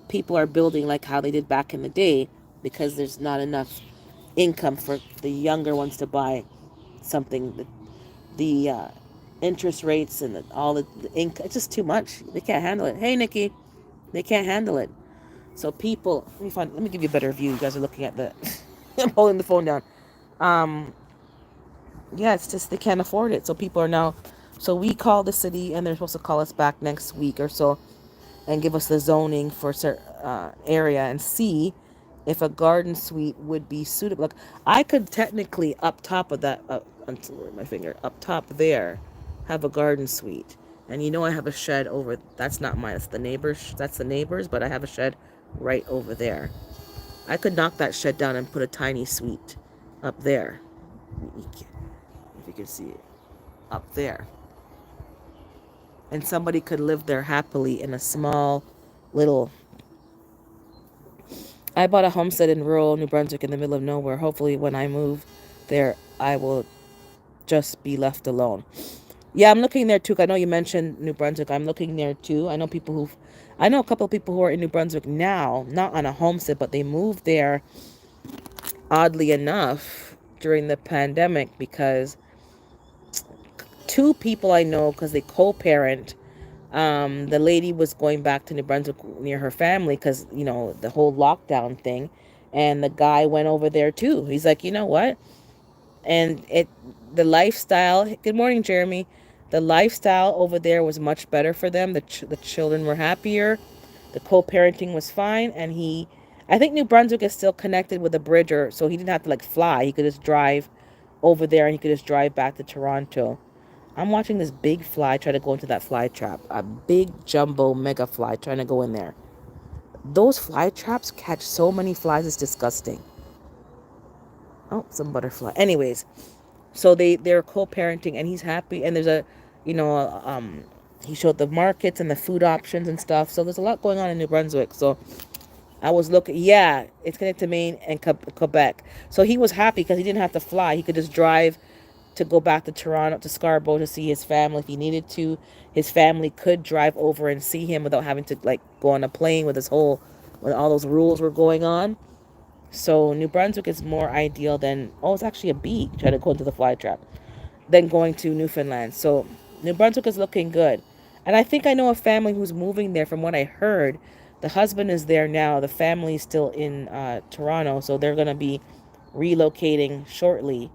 Speaker 1: People are building like how they did back in the day because there's not enough income for the younger ones to buy something. The interest rates and all the income, it's just too much. They can't handle it. Hey, Nikki, they can't handle it. So people, let me give you a better view. You guys are looking at the, I'm holding the phone down. Um, yeah, it's just they can't afford it. So people are now, so we call the city and they're supposed to call us back next week or so and give us the zoning for certain area and see if a garden suite would be suitable. Like I could technically up top of that, until my finger up top there, have a garden suite. And I have a shed over. That's not mine. It's the neighbors. That's the neighbors. But I have a shed right over there. I could knock that shed down and put a tiny suite up there. If you can see it up there, and somebody could live there happily in a small little. I bought a homestead in rural New Brunswick in the middle of nowhere. Hopefully, when I move there, I will just be left alone. Yeah, I'm looking there too. I know you mentioned New Brunswick. I'm looking there too. I know a couple of people who are in New Brunswick now, not on a homestead, but they moved there, oddly enough, during the pandemic because two people I know, because they co-parent, the lady was going back to New Brunswick near her family because, the whole lockdown thing. And the guy went over there too. He's like, you know what? And the lifestyle, good morning, Jeremy. The lifestyle over there was much better for them. The children were happier. The co-parenting was fine. And I think New Brunswick is still connected with a bridge, so he didn't have to like fly. He could just drive over there and he could just drive back to Toronto. I'm watching this big fly try to go into that fly trap. A big jumbo mega fly trying to go in there. Those fly traps catch so many flies, it's disgusting. Oh, some butterfly. Anyways, so they're co-parenting and he's happy and there's you know, he showed the markets and the food options and stuff. So there's a lot going on in New Brunswick. So I was looking, yeah, it's connected to Maine and Quebec. So he was happy because he didn't have to fly. He could just drive to go back to Toronto, to Scarborough to see his family if he needed to. His family could drive over and see him without having to like go on a plane when all those rules were going on. So New Brunswick is more ideal than, it's actually a bee trying to go into the fly trap, than going to Newfoundland. So New Brunswick is looking good. And I think I know a family who's moving there from what I heard. The husband is there now. The family is still in Toronto. So they're going to be relocating shortly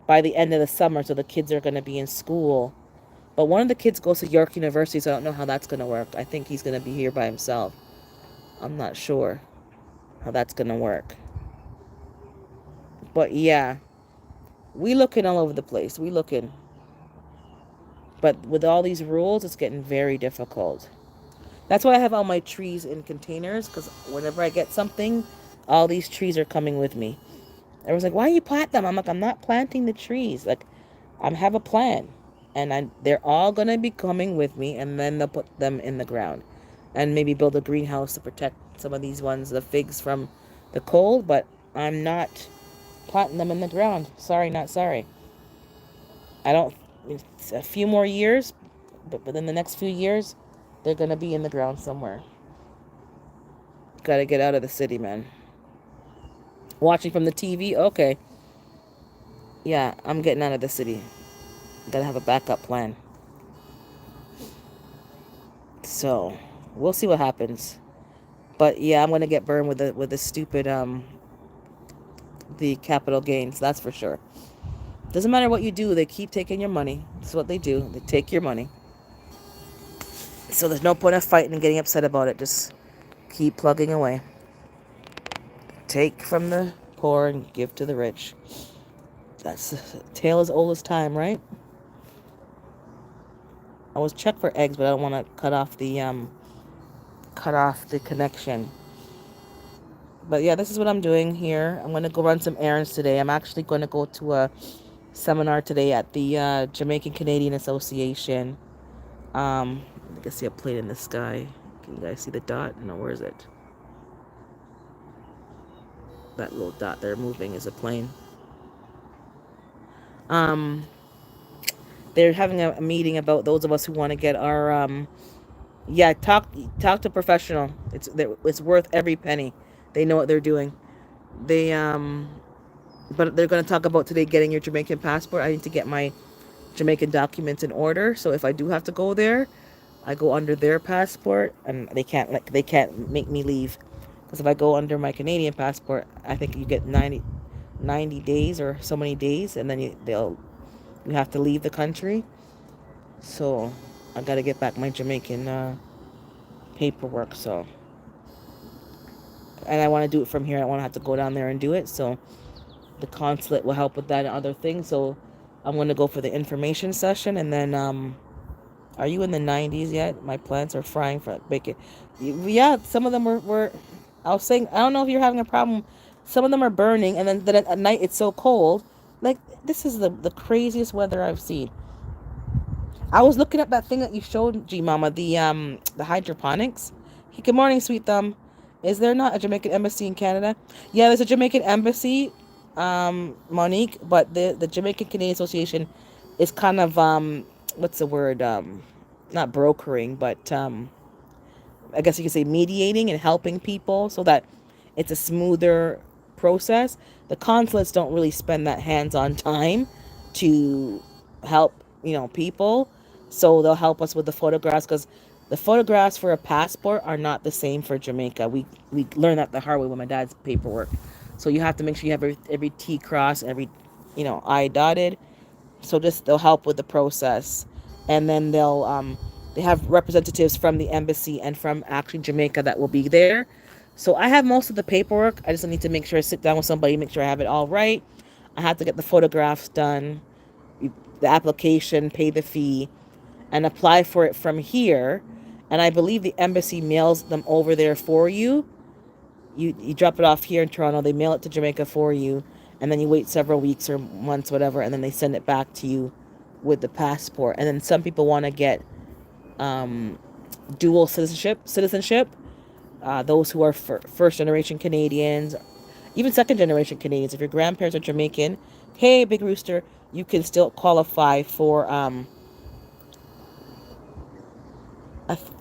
Speaker 1: by the end of the summer. So the kids are going to be in school. But one of the kids goes to York University, so I don't know how that's going to work. I think he's going to be here by himself. I'm not sure how that's going to work. But yeah, we looking all over the place. We looking. But with all these rules, it's getting very difficult. That's why I have all my trees in containers, because whenever I get something, all these trees are coming with me. Everyone's like, why you plant them? I'm like, I'm not planting the trees. Like, I have a plan. And they're all going to be coming with me, and then they'll put them in the ground. And maybe build a greenhouse to protect some of these ones, the figs, from the cold. But I'm not planting them in the ground. Sorry, not sorry. I don't, it's a few more years, but within the next few years, they're going to be in the ground somewhere. Got to get out of the city, man. Watching from the TV? Okay. Yeah, I'm getting out of the city. Got to have a backup plan. So, we'll see what happens. But yeah, I'm going to get burned with the stupid the capital gains, that's for sure. Doesn't matter what you do, they keep taking your money. That's what they do. They take your money. So there's no point of fighting and getting upset about it. Just keep plugging away. Take from the poor and give to the rich. That's a tale as old as time, right? I was check for eggs, but I don't want to cut off the connection. But yeah, this is what I'm doing here. I'm going to go run some errands today. I'm actually going to go to a seminar today at the Jamaican Canadian Association. I can see a plane in the sky. Can you guys see the dot? No, where is it? That little dot they're moving is a plane. Um, they're having a meeting about those of us who want to get our yeah, talk to professional. It's worth every penny. They know what they're doing. They but they're going to talk about today getting your Jamaican passport. I need to get my Jamaican documents in order. So if I do have to go there, I go under their passport, and they can't make me leave. Because if I go under my Canadian passport, I think you get 90 days or so many days, and then you have to leave the country. So I got to get back my Jamaican paperwork. So, and I want to do it from here. I don't want to have to go down there and do it. So the consulate will help with that and other things. So I'm going to go for the information session, and then are you in the 90s yet? My plants are frying for bacon. Yeah, some of them were I was saying, I don't know if you're having a problem. Some of them are burning, and then at night it's so cold. Like, this is the craziest weather I've seen. I was looking at that thing that you showed, G Mama, the hydroponics. Hey, good morning, sweet thumb. Is there not a Jamaican embassy in Canada? Yeah, there's a Jamaican embassy, Monique, but the Jamaican Canadian Association is kind of what's the word? Not brokering, but I guess you could say mediating and helping people so that it's a smoother process. The consulates don't really spend that hands-on time to help, people. So they'll help us with the photographs, because the photographs for a passport are not the same for Jamaica. We learned that the hard way with my dad's paperwork. So you have to make sure you have every T crossed, every I dotted. So just they'll help with the process, and then they have representatives from the embassy and from actually Jamaica that will be there. So I have most of the paperwork. I just need to make sure I sit down with somebody, make sure I have it all right. I have to get the photographs done, the application, pay the fee, and apply for it from here. And I believe the embassy mails them over there for you. You drop it off here in Toronto, they mail it to Jamaica for you, and then you wait several weeks or months, whatever, and then they send it back to you with the passport. And then some people want to get um, dual citizenship. Those who are first generation Canadians, even second generation Canadians. If your grandparents are Jamaican, hey, Big Rooster, you can still qualify for.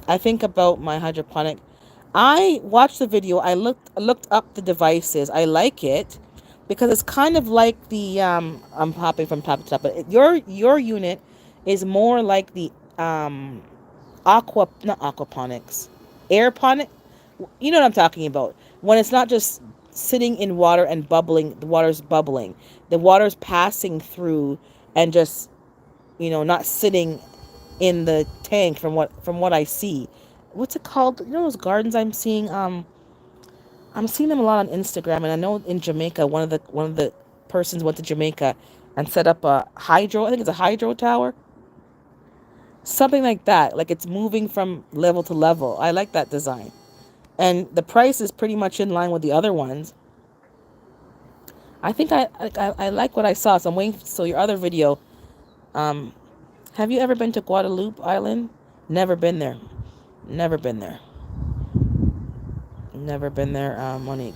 Speaker 1: I think about my hydroponic. I watched the video. I looked up the devices. I like it because it's kind of like the I'm hopping from top to top, but your unit is more like the not aquaponics, airponic. You know what I'm talking about. When it's not just sitting in water and bubbling, the water's bubbling. The water's passing through and just, not sitting in the tank from what I see. What's it called? You know those gardens I'm seeing? I'm seeing them a lot on Instagram, and I know in Jamaica, one of the persons went to Jamaica and set up a hydro. I think it's a hydro tower, something like that. Like it's moving from level to level. I like that design, and the price is pretty much in line with the other ones. I think I like what I saw. So I'm waiting. So your other video. Um, have you ever been to Guadalupe Island? Never been there. Never been there. Never been there, Monique.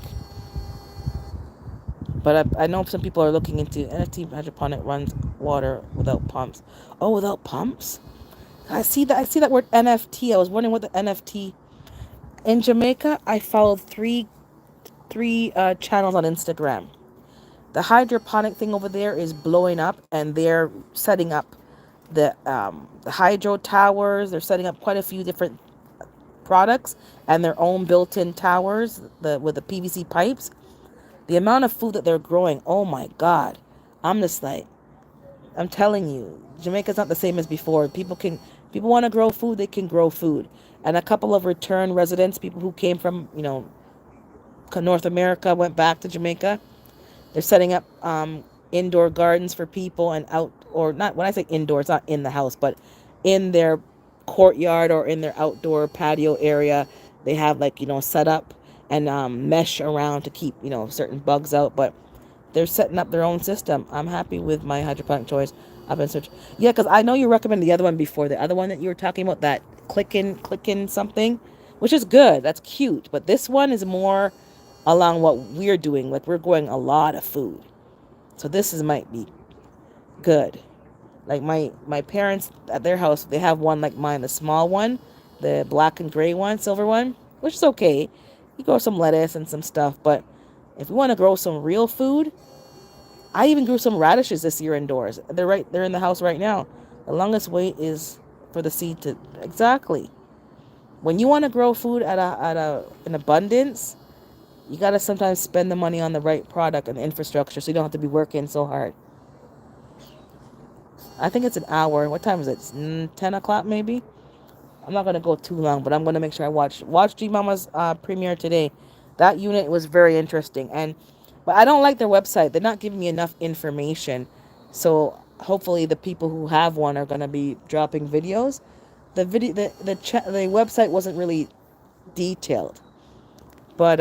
Speaker 1: But I know some people are looking into NFT hydroponic runs water without pumps. Oh, without pumps? I see that word NFT. I was wondering what the NFT in Jamaica. I followed three channels on Instagram. The hydroponic thing over there is blowing up, and they're setting up the hydro towers. They're setting up quite a few different products and their own built-in towers with the PVC pipes. The amount of food that they're growing, oh my God. I'm just like, I'm telling you, Jamaica's not the same as before. People want to grow food, they can grow food. And a couple of return residents, people who came from, North America, went back to Jamaica. They're setting up indoor gardens for people, and out, or not, when I say indoor, it's not in the house, but in their courtyard or in their outdoor patio area. They have set up and mesh around to keep, certain bugs out. But they're setting up their own system. I'm happy with my hydroponic choice. I've been searching. Yeah, because I know you recommended the other one before. The other one that you were talking about, that clicking something, which is good. That's cute. But this one is more along what we're doing. Like we're growing a lot of food. So this is might be good. Like my parents at their house, they have one like mine, the small one, the black and gray one, silver one, which is okay. You grow some lettuce and some stuff, but if you want to grow some real food, I even grew some radishes this year indoors. They're in the house right now. The longest wait is for the seed to exactly. When you want to grow food at a an abundance, you got to sometimes spend the money on the right product and infrastructure so you don't have to be working so hard. I think it's an hour. What time is it? 10 o'clock maybe? I'm not going to go too long, but I'm going to make sure I watch G Mama's premiere today. That unit was very interesting. But I don't like their website. They're not giving me enough information. So hopefully the people who have one are going to be dropping videos. The website wasn't really detailed, but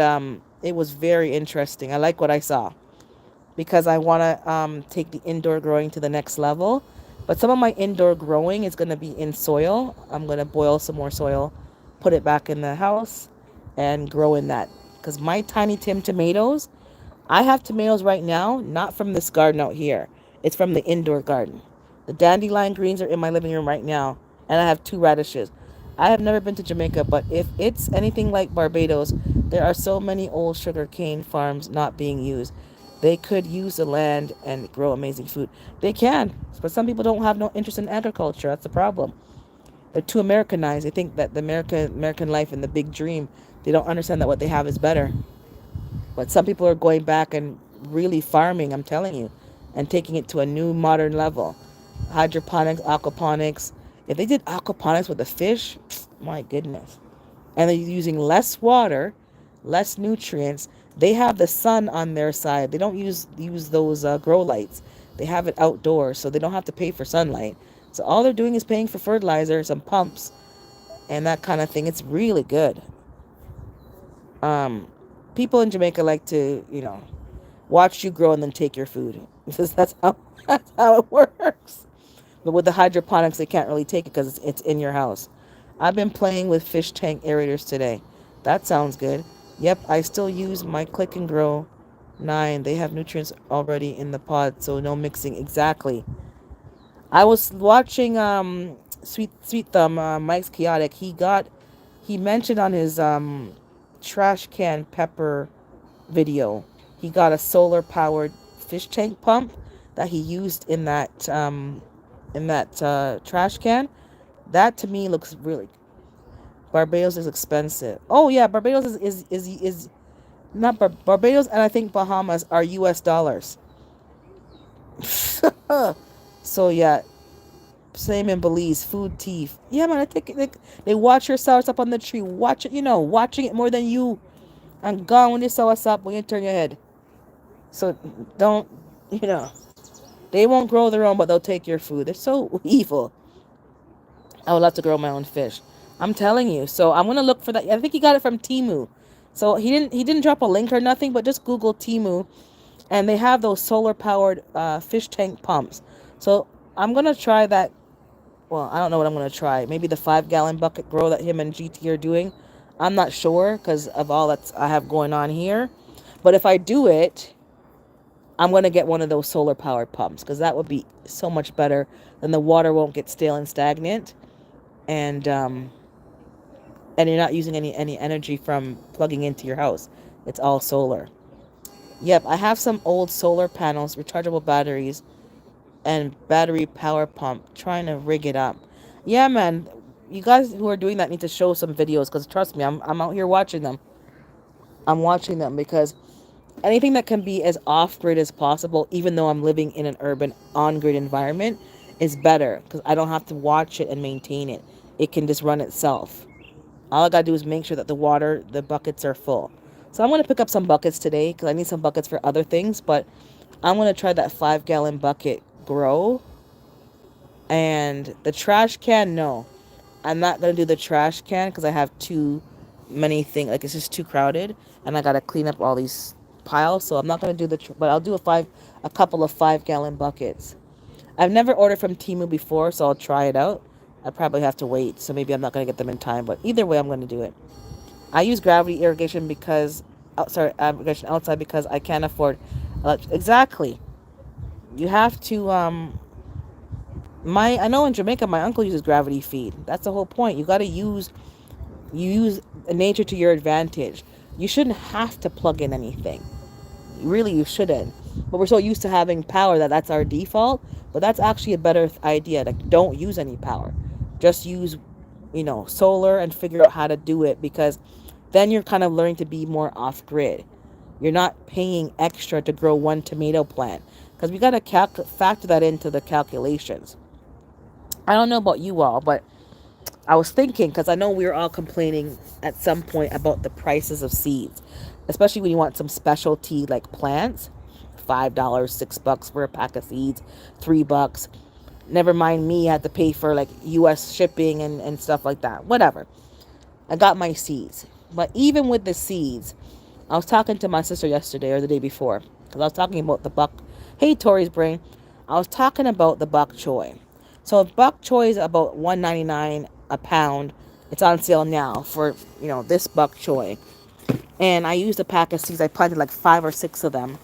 Speaker 1: it was very interesting. I like what I saw because I want to take the indoor growing to the next level. But some of my indoor growing is going to be in soil. I'm going to boil some more soil, put it back in the house, and grow in that. Because my Tiny Tim tomatoes, I have tomatoes right now, not from this garden out here. It's from the indoor garden. The dandelion greens are in my living room right now, and I have two radishes. I have never been to Jamaica, but if it's anything like Barbados, there are so many old sugar cane farms not being used. They could use the land and grow amazing food. They can, but some people don't have no interest in agriculture. That's the problem. They're too Americanized. They think that the American life and the big dream. They don't understand that what they have is better. But some people are going back and really farming, I'm telling you, and taking it to a new modern level. Hydroponics, aquaponics. If they did aquaponics with the fish, my goodness. And they're using less water, less nutrients. They have the sun on their side. They don't use those grow lights. They have it outdoors, so they don't have to pay for sunlight. So all they're doing is paying for fertilizer, some pumps, and that kind of thing. It's really good. Um, People in Jamaica like to, watch you grow and then take your food. Because that's how it works. But with the hydroponics, they can't really take it because it's in your house. I've been playing with fish tank aerators today. That sounds good. Yep, I still use my Click and Grow 9. They have nutrients already in the pod, so no mixing. Exactly. I was watching Sweet Thumb, Mike's Chaotic. He mentioned on his trash can pepper video, he got a solar powered fish tank pump that he used in that trash can. That to me looks really. Barbados is expensive. Oh yeah, Barbados is not Barbados, and I think Bahamas are U.S. dollars. So yeah, same in Belize. Food teeth. Yeah, man. I think they watch your sours up on the tree. Watch it. Watching it more than you. And gone when they saw us up when you turn your head. So don't. You know. They won't grow their own, but they'll take your food. They're so evil. I would love to grow my own fish. I'm telling you. So I'm gonna look for that. I think he got it from Temu. So he didn't drop a link or nothing, but just Google Temu, and they have those solar powered fish tank pumps. So I'm gonna try that. Well, I don't know what I'm gonna try. Maybe the 5 gallon bucket grow that him and GT are doing. I'm not sure because of all that I have going on here. But if I do it, I'm gonna get one of those solar powered pumps because that would be so much better. Then the water won't get stale and stagnant, and and you're not using any energy from plugging into your house. It's all solar. Yep, I have some old solar panels, rechargeable batteries, and battery power pump. Trying to rig it up. Yeah, man. You guys who are doing that need to show some videos because trust me, I'm out here watching them. I'm watching them because anything that can be as off grid as possible, even though I'm living in an urban on grid environment, is better because I don't have to watch it and maintain it. It can just run itself. All I gotta do is make sure that the buckets are full. So I'm gonna pick up some buckets today because I need some buckets for other things. But I'm gonna try that 5 gallon bucket grow. And the trash can, no, I'm not gonna do the trash can because I have too many things. Like it's just too crowded, and I gotta clean up all these piles. So I'm not gonna do but I'll do a couple of 5 gallon buckets. I've never ordered from Temu before, so I'll try it out. I probably have to wait, so maybe I'm not gonna get them in time. But either way, I'm gonna do it. I use gravity irrigation because outside because I can't afford exactly. You have to my I know in Jamaica my uncle uses gravity feed. That's the whole point. You use nature to your advantage. You shouldn't have to plug in anything. Really, you shouldn't. But we're so used to having power that that's our default. But that's actually a better idea. Like, don't use any power. Just use, solar and figure out how to do it, because then you're kind of learning to be more off grid. You're not paying extra to grow one tomato plant, because we got to factor that into the calculations. I don't know about you all, but I was thinking, because I know we were all complaining at some point about the prices of seeds, especially when you want some specialty like plants. $5, $6 for a pack of seeds, $3. Never mind me, I had to pay for like US shipping and stuff like that. Whatever. I got my seeds. But even with the seeds, I was talking to my sister yesterday or the day before, because I was talking about the buck. Hey, Tori's brain. I was talking about the bok choy. So if bok choy is about $1.99 a pound, it's on sale now for this bok choy. And I used a pack of seeds. I planted like 5 or 6 of them.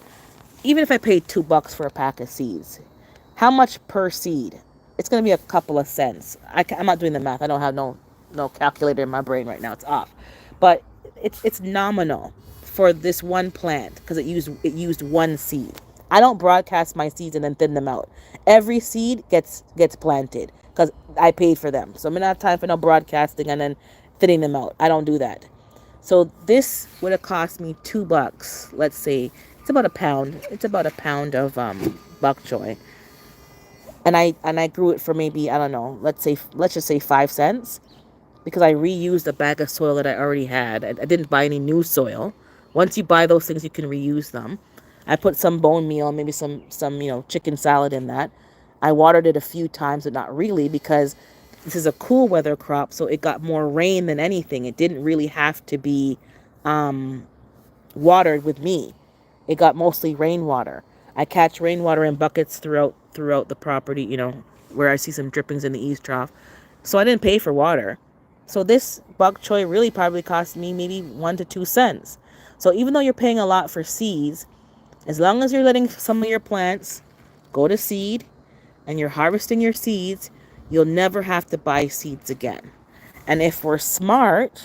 Speaker 1: Even if I paid $2 for a pack of seeds, how much per seed? It's going to be a couple of cents. I'm not doing the math. I don't have no calculator in my brain right now. It's off. But it's nominal for this one plant, because it used one seed. I don't broadcast my seeds and then thin them out. Every seed gets planted because I paid for them. So I'm not have time for no broadcasting and then thinning them out. I don't do that. So this would have cost me $2. Let's say it's about a pound. It's about a pound of bok choy, and I grew it for maybe, I don't know. Let's just say 5 cents, because I reused a bag of soil that I already had. I didn't buy any new soil. Once you buy those things, you can reuse them. I put some bone meal, maybe some chicken salad in that. I watered it a few times, but not really, because this is a cool weather crop, so it got more rain than anything. It didn't really have to be watered with me. It got mostly rainwater. I catch rainwater in buckets throughout the property, where I see some drippings in the eaves trough. So I didn't pay for water. So this bok choy really probably cost me maybe 1 to 2 cents. So even though you're paying a lot for seeds, as long as you're letting some of your plants go to seed and you're harvesting your seeds, you'll never have to buy seeds again. And if we're smarter,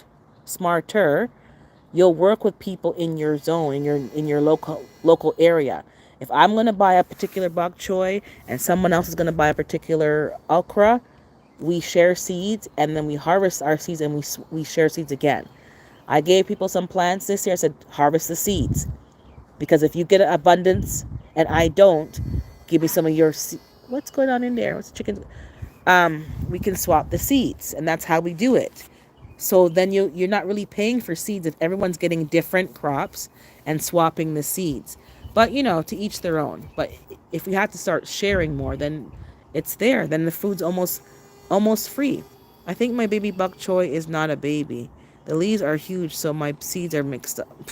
Speaker 1: you'll work with people in your zone, in your local area. If I'm going to buy a particular bok choy and someone else is going to buy a particular okra, we share seeds, and then we harvest our seeds, and we share seeds again. I gave people some plants this year. I said, harvest the seeds, because if you get an abundance and I don't, give me some of your what's going on in there? What's the chicken? We can swap the seeds, and that's how we do it. So then you're not really paying for seeds if everyone's getting different crops and swapping the seeds. But to each their own. But if we have to start sharing more, then it's there. Then the food's almost free. I think my baby bok choy is not a baby. The leaves are huge, so my seeds are mixed up.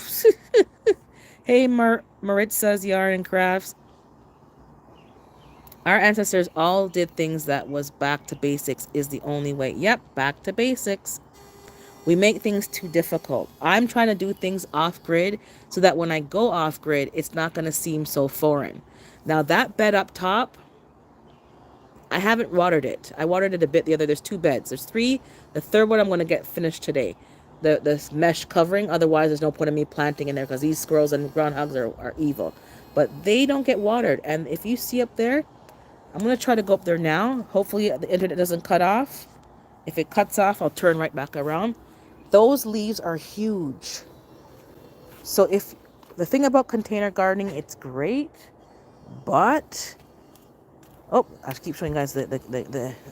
Speaker 1: Hey, Maritza's Yarn and Crafts. Our ancestors all did things that was back to basics is the only way. Yep, back to basics. We make things too difficult. I'm trying to do things off grid so that when I go off grid, it's not going to seem so foreign. Now that bed up top, I haven't watered it. I watered it a bit the other. There's 2 beds. There's 3. The third one I'm going to get finished today. The mesh covering. Otherwise, there's no point in me planting in there, because these squirrels and groundhogs are evil. But they don't get watered. And if you see up there, I'm going to try to go up there now. Hopefully the internet doesn't cut off. If it cuts off, I'll turn right back around. Those leaves are huge. So if the thing about container gardening, it's great, but I keep showing you guys the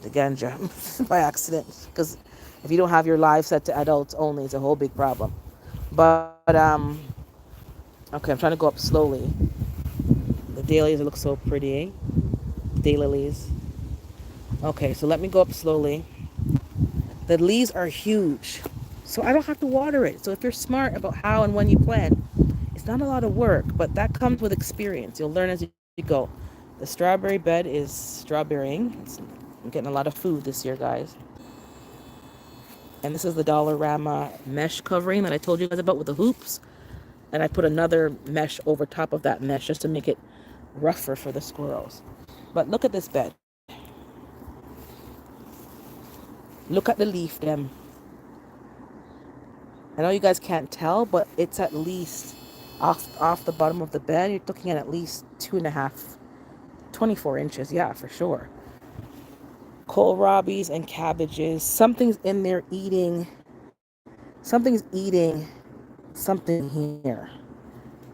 Speaker 1: ganja by accident, because if you don't have your live set to adults only, it's a whole big problem. But okay, I'm trying to go up slowly. The dailies look so pretty, daylilies. Okay, so let me go up slowly. The leaves are huge, so I don't have to water it. So if you're smart about how and when you plant, it's not a lot of work, but that comes with experience. You'll learn as you go. The strawberry bed is strawberrying. I'm getting a lot of food this year, guys. And this is the Dollarama mesh covering that I told you guys about with the hoops. And I put another mesh over top of that mesh just to make it rougher for the squirrels. But look at this bed. Look at the leaf them. I know you guys can't tell, but it's at least off the bottom of the bed. You're looking at least 2.5, 24 inches. Yeah, for sure. Kohlrabies and cabbages. Something's in there eating. Something's eating something here.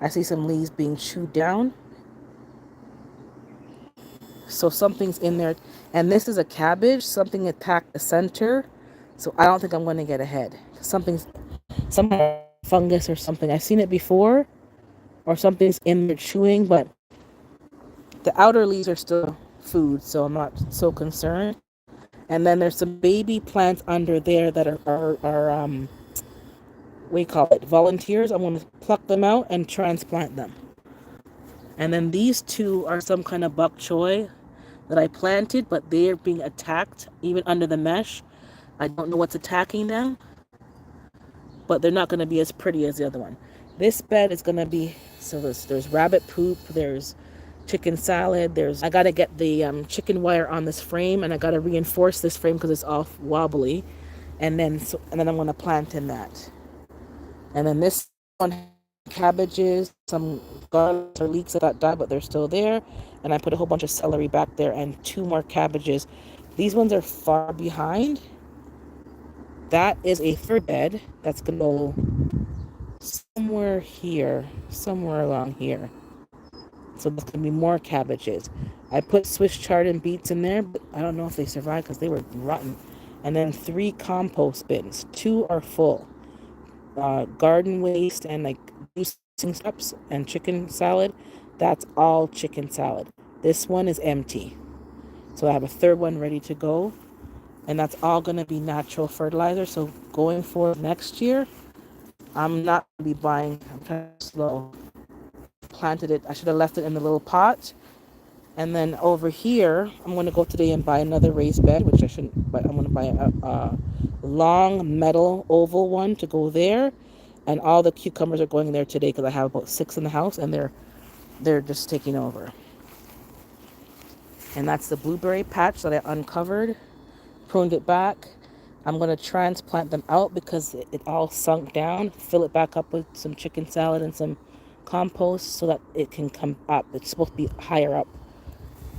Speaker 1: I see some leaves being chewed down. So something's in there. And this is a cabbage. Something attacked the center. So I don't think I'm going to get ahead. Something's some fungus or something. I've seen it before. Or something's in there chewing. But the outer leaves are still food. So I'm not so concerned. And then there's some baby plants under there that are what do you call it? Volunteers. I'm going to pluck them out and transplant them. And then these two are some kind of bok choy that I planted, but they're being attacked even under the mesh. I don't know what's attacking them, but they're not going to be as pretty as the other one. This bed is going to be, so there's rabbit poop, there's chicken salad, I got to get the chicken wire on this frame, and I got to reinforce this frame because it's all wobbly. And then I'm going to plant in that. And then this one, cabbages, some garlic or leeks that got died, but they're still there. And I put a whole bunch of celery back there and 2 more cabbages. These ones are far behind. That is a third bed that's going to go somewhere here, somewhere along here. So there's going to be more cabbages. I put Swiss chard and beets in there, but I don't know if they survived because they were rotten. And then 3 compost bins. 2 are full. Garden waste and like juicing steps and chicken salad. That's all chicken salad. This one is empty. So I have a third one ready to go. And that's all going to be natural fertilizer. So going forward next year, I'm not going to be buying. I'm trying to slow. Planted it. I should have left it in the little pot. And then over here, I'm going to go today and buy another raised bed, which I shouldn't, but I'm going to buy a long metal oval one to go there. And all the cucumbers are going there today because I have about 6 in the house and they're just taking over. And that's the blueberry patch that I uncovered, pruned it back. I'm going to transplant them out because it all sunk down, fill it back up with some chicken salad and some compost so that it can come up. It's supposed to be higher up.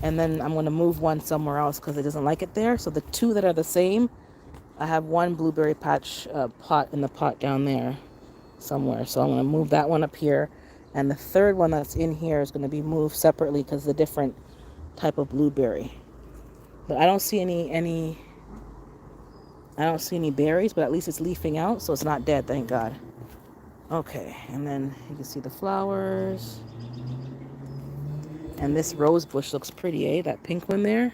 Speaker 1: And then I'm going to move one somewhere else because it doesn't like it there. So the 2 that are the same, I have one blueberry patch pot in the pot down there somewhere. So I'm going to move that one up here. And the third one that's in here is going to be moved separately because it's a different type of blueberry. But I don't see any berries, but at least it's leafing out, so it's not dead, thank God. Okay, and then you can see the flowers. And this rose bush looks pretty, eh? That pink one there.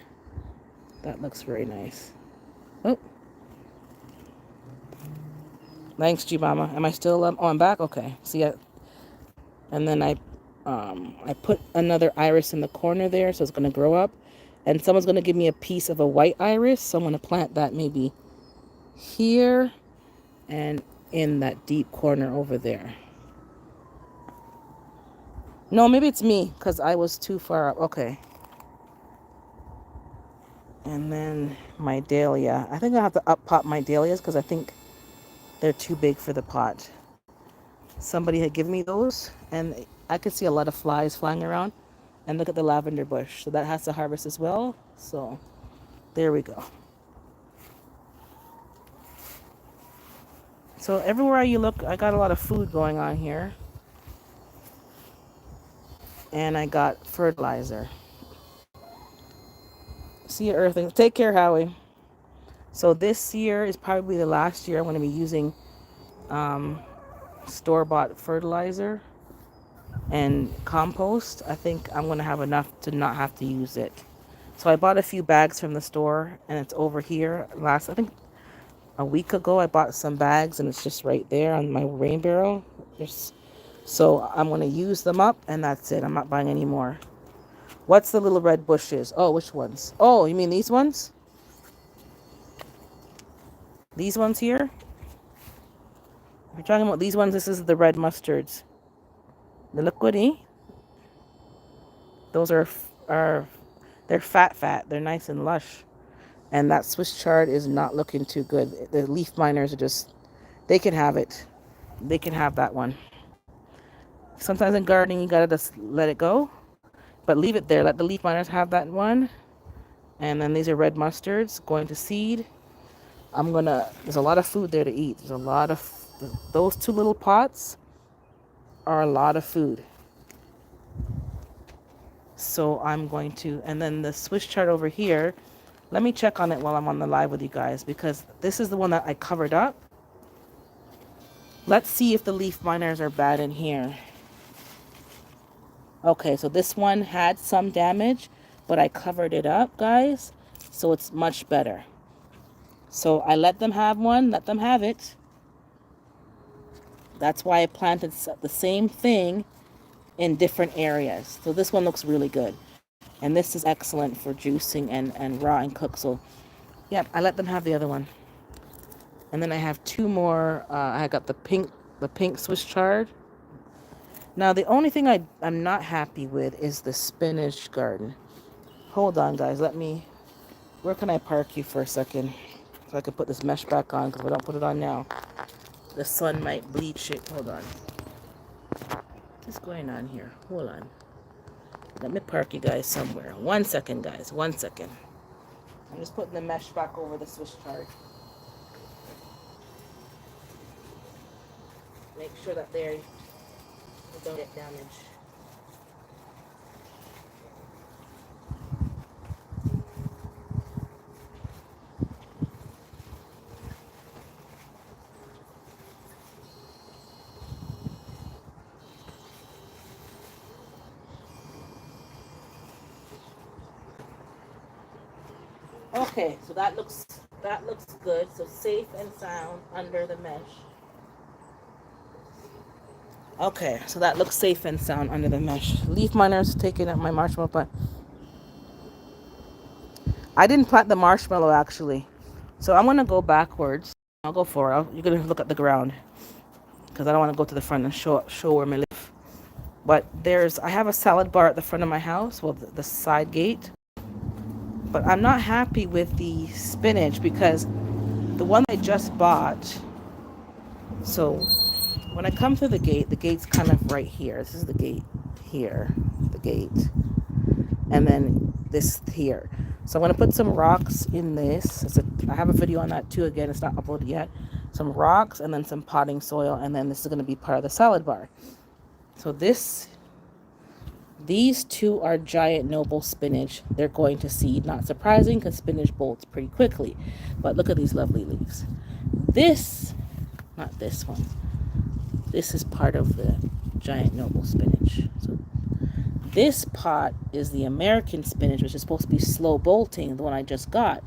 Speaker 1: That looks very nice. Oh. Thanks, G Mama. Am I still oh, I'm back? Okay. See ya. And then I put another iris in the corner there, so it's going to grow up. And someone's going to give me a piece of a white iris, so I'm going to plant that maybe here and in that deep corner over there. No, maybe it's me because I was too far up. Okay. And then my dahlia. I think I'll have to up pot my dahlias because I think they're too big for the pot. Somebody had given me those and I could see a lot of flies flying around. And look at the lavender bush. So that has to harvest as well. So there we go. So everywhere you look, I got a lot of food going on here. And I got fertilizer. See you, Earthling. Take care, Howie. So this year is probably the last year I'm going to be using store-bought fertilizer and compost. I think I'm going to have enough to not have to use it. So I bought a few bags from the store, and it's over here. I think a week ago, I bought some bags, and it's just right there on my rain barrel. So I'm going to use them up, and that's it. I'm not buying any more. What's the little red bushes? Oh, which ones? Oh, you mean these ones? These ones here? If you're talking about these ones, this is the red mustards. They look goody. Those are they're fat. They're nice and lush. And that Swiss chard is not looking too good. The leaf miners are just, they can have it. They can have that one. Sometimes in gardening, you gotta just let it go, but leave it there. Let the leaf miners have that one. And then these are red mustards going to seed. There's a lot of food there to eat. There's a lot of, those two little pots are a lot of food. So I'm going to, and then the Swiss chard over here, let me check on it while I'm on the live with you guys, because this is the one that I covered up. Let's see if the leaf miners are bad in here. Okay, so this one had some damage, but I covered it up, guys, so it's much better. So I let them have one, let them have it. That's why I planted the same thing in different areas. So this one looks really good. And this is excellent for juicing and raw and cook. So, yeah, I let them have the other one. And then I have two more. I got the pink Swiss chard. Now, the only thing I'm not happy with is the spinach garden. Hold on, guys. Where can I park you for a second? So I can put this mesh back on, because if I don't put it on now, the sun might bleach it. Hold on. What's going on here? Hold on. Let me park you guys somewhere. 1 second, guys. 1 second. I'm just putting the mesh back over the Swiss chard. Make sure that they don't get damaged. Okay, so that looks good. So safe and sound under the mesh. Okay, so that looks safe and sound under the mesh. Leaf miners taking up my marshmallow plant. I didn't plant the marshmallow actually, so I'm gonna go backwards. I'll go forward. You're gonna look at the ground because I don't want to go to the front and show where I live. But I have a salad bar at the front of my house, well, the side gate. But I'm not happy with the spinach because the one I just bought. So when I come through the gate's kind of right here. This is the gate here, the gate, and then this here. So I'm going to put some rocks in this. I have a video on that too. Again, it's not uploaded yet. Some rocks and then some potting soil, and then this is going to be part of the salad bar. So these two are giant noble spinach. They're going to seed. Not surprising because spinach bolts pretty quickly. But look at these lovely leaves. Not this one. This is part of the giant noble spinach. So this pot is the American spinach, which is supposed to be slow bolting, the one I just got.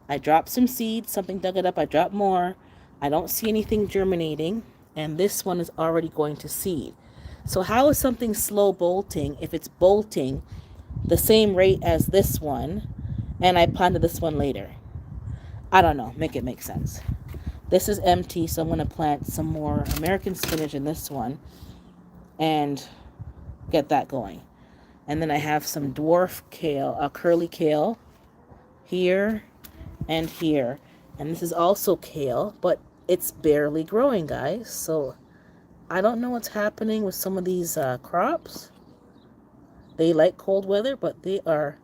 Speaker 1: I dropped some seeds, something dug it up, I dropped more. I don't see anything germinating, and this one is already going to seed. So how is something slow bolting if it's bolting the same rate as this one, and I planted this one later? I don't know, make it make sense. This is empty, so I'm going to plant some more American spinach in this one and get that going. And then I have some dwarf kale, curly kale here and here. And this is also kale, but it's barely growing, guys. So I don't know what's happening with some of these crops. They like cold weather, but they are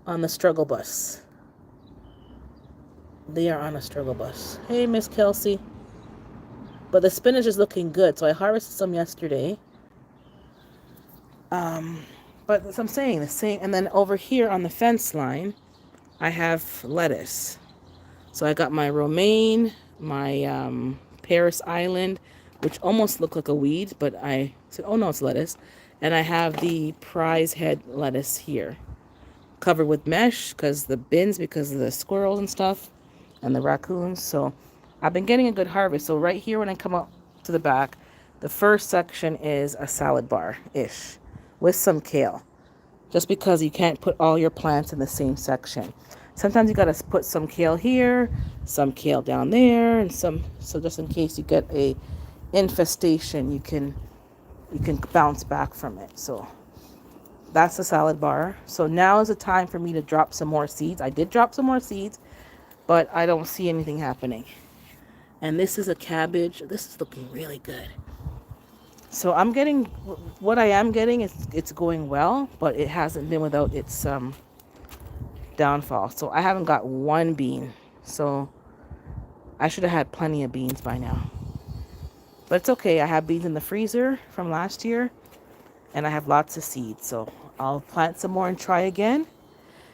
Speaker 1: on the struggle bus. They are on a struggle bus. Hey, Miss Kelsey. But the spinach is looking good. So I harvested some yesterday. But as I'm saying, the same. And then over here on the fence line, I have lettuce. So I got my romaine, my Paris Island, which almost looked like a weed, but I said, oh no, it's lettuce. And I have the prize head lettuce here, covered with mesh because of the squirrels and stuff and the raccoons. So I've been getting a good harvest. So right here when I come up to the back, the first section is a salad bar-ish with some kale, just because you can't put all your plants in the same section. Sometimes you got to put some kale here, some kale down there, and so just in case you get a infestation, you can you can bounce back from it. So that's the salad bar. So now is the time for me to drop some more seeds. I did drop some more seeds, but I don't see anything happening. And this is a cabbage. This is looking really good. So I'm getting, what I am getting is, it's going well, but it hasn't been without its downfall. So I haven't got one bean. So I should have had plenty of beans by now. But it's okay. I have beans in the freezer from last year, and I have lots of seeds. So I'll plant some more and try again.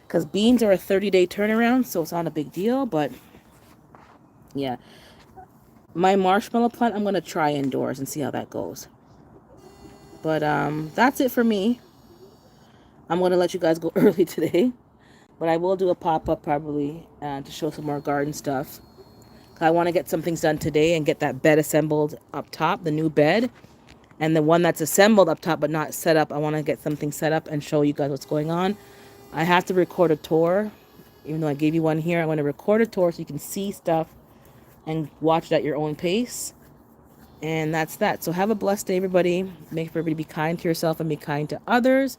Speaker 1: Because beans are a 30-day turnaround, so it's not a big deal. But yeah, my marshmallow plant, I'm going to try indoors and see how that goes. But that's it for me. I'm going to let you guys go early today. But I will do a pop-up probably to show some more garden stuff. I want to get some things done today and get that bed assembled up top, the new bed. And the one that's assembled up top but not set up, I want to get something set up and show you guys what's going on. I have to record a tour. Even though I gave you one here, I want to record a tour so you can see stuff and watch it at your own pace. And that's that. So have a blessed day, everybody. Make sure everybody be kind to yourself and be kind to others.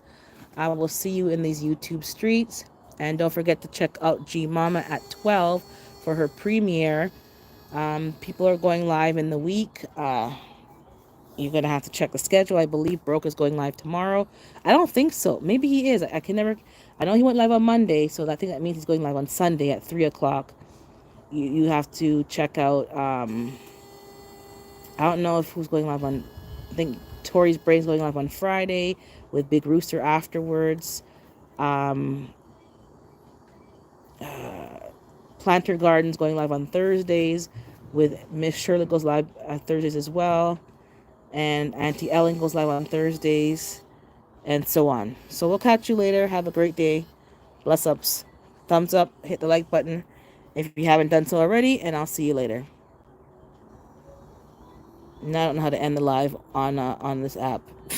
Speaker 1: I will see you in these YouTube streets. And don't forget to check out G Mama at 12 for her premiere. People are going live in the week. You're going to have to check the schedule. I believe Broke is going live tomorrow. I don't think so. Maybe he is. I can never... I know he went live on Monday, so I think that means he's going live on Sunday at 3 o'clock. You have to check out... I don't know if who's going live on... I think Tori's Brain's going live on Friday with Big Rooster afterwards. Planter Garden's going live on Thursdays with Miss Shirley goes live on Thursdays as well. And Auntie Ellen goes live on Thursdays, and so on. So we'll catch you later. Have a great day. Bless ups. Thumbs up. Hit the like button if you haven't done so already, and I'll see you later. Now I don't know how to end the live on this app. I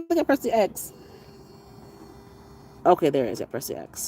Speaker 1: think I pressed the X. Okay, there it is. I pressed the X.